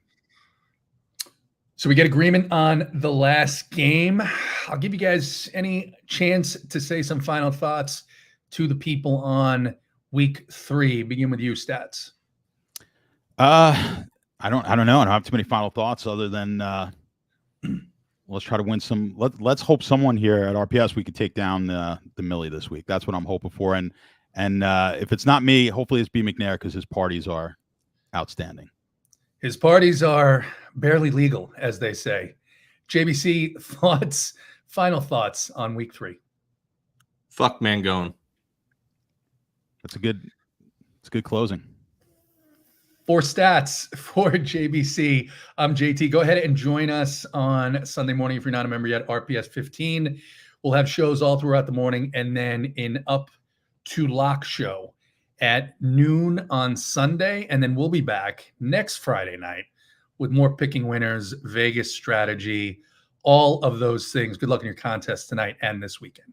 So we get agreement on the last game. I'll give you guys any chance to say some final thoughts to the people on week 3. Begin with you, Stats. I don't know. I don't have too many final thoughts other than let's try to win some. Let's hope someone here at RPS we could take down the Millie this week. That's what I'm hoping for. And if it's not me, hopefully it's B. McNair because his parties are outstanding. His parties are barely legal, as they say. JBC, final thoughts on week 3. Fuck Mangone. It's a good closing. For Stats, for JBC, I'm JT. Go ahead and join us on Sunday morning if you're not a member yet, RPS 15. We'll have shows all throughout the morning and then in Up to Lock show at noon on Sunday. And then we'll be back next Friday night with more picking winners, Vegas strategy, all of those things. Good luck in your contest tonight and this weekend.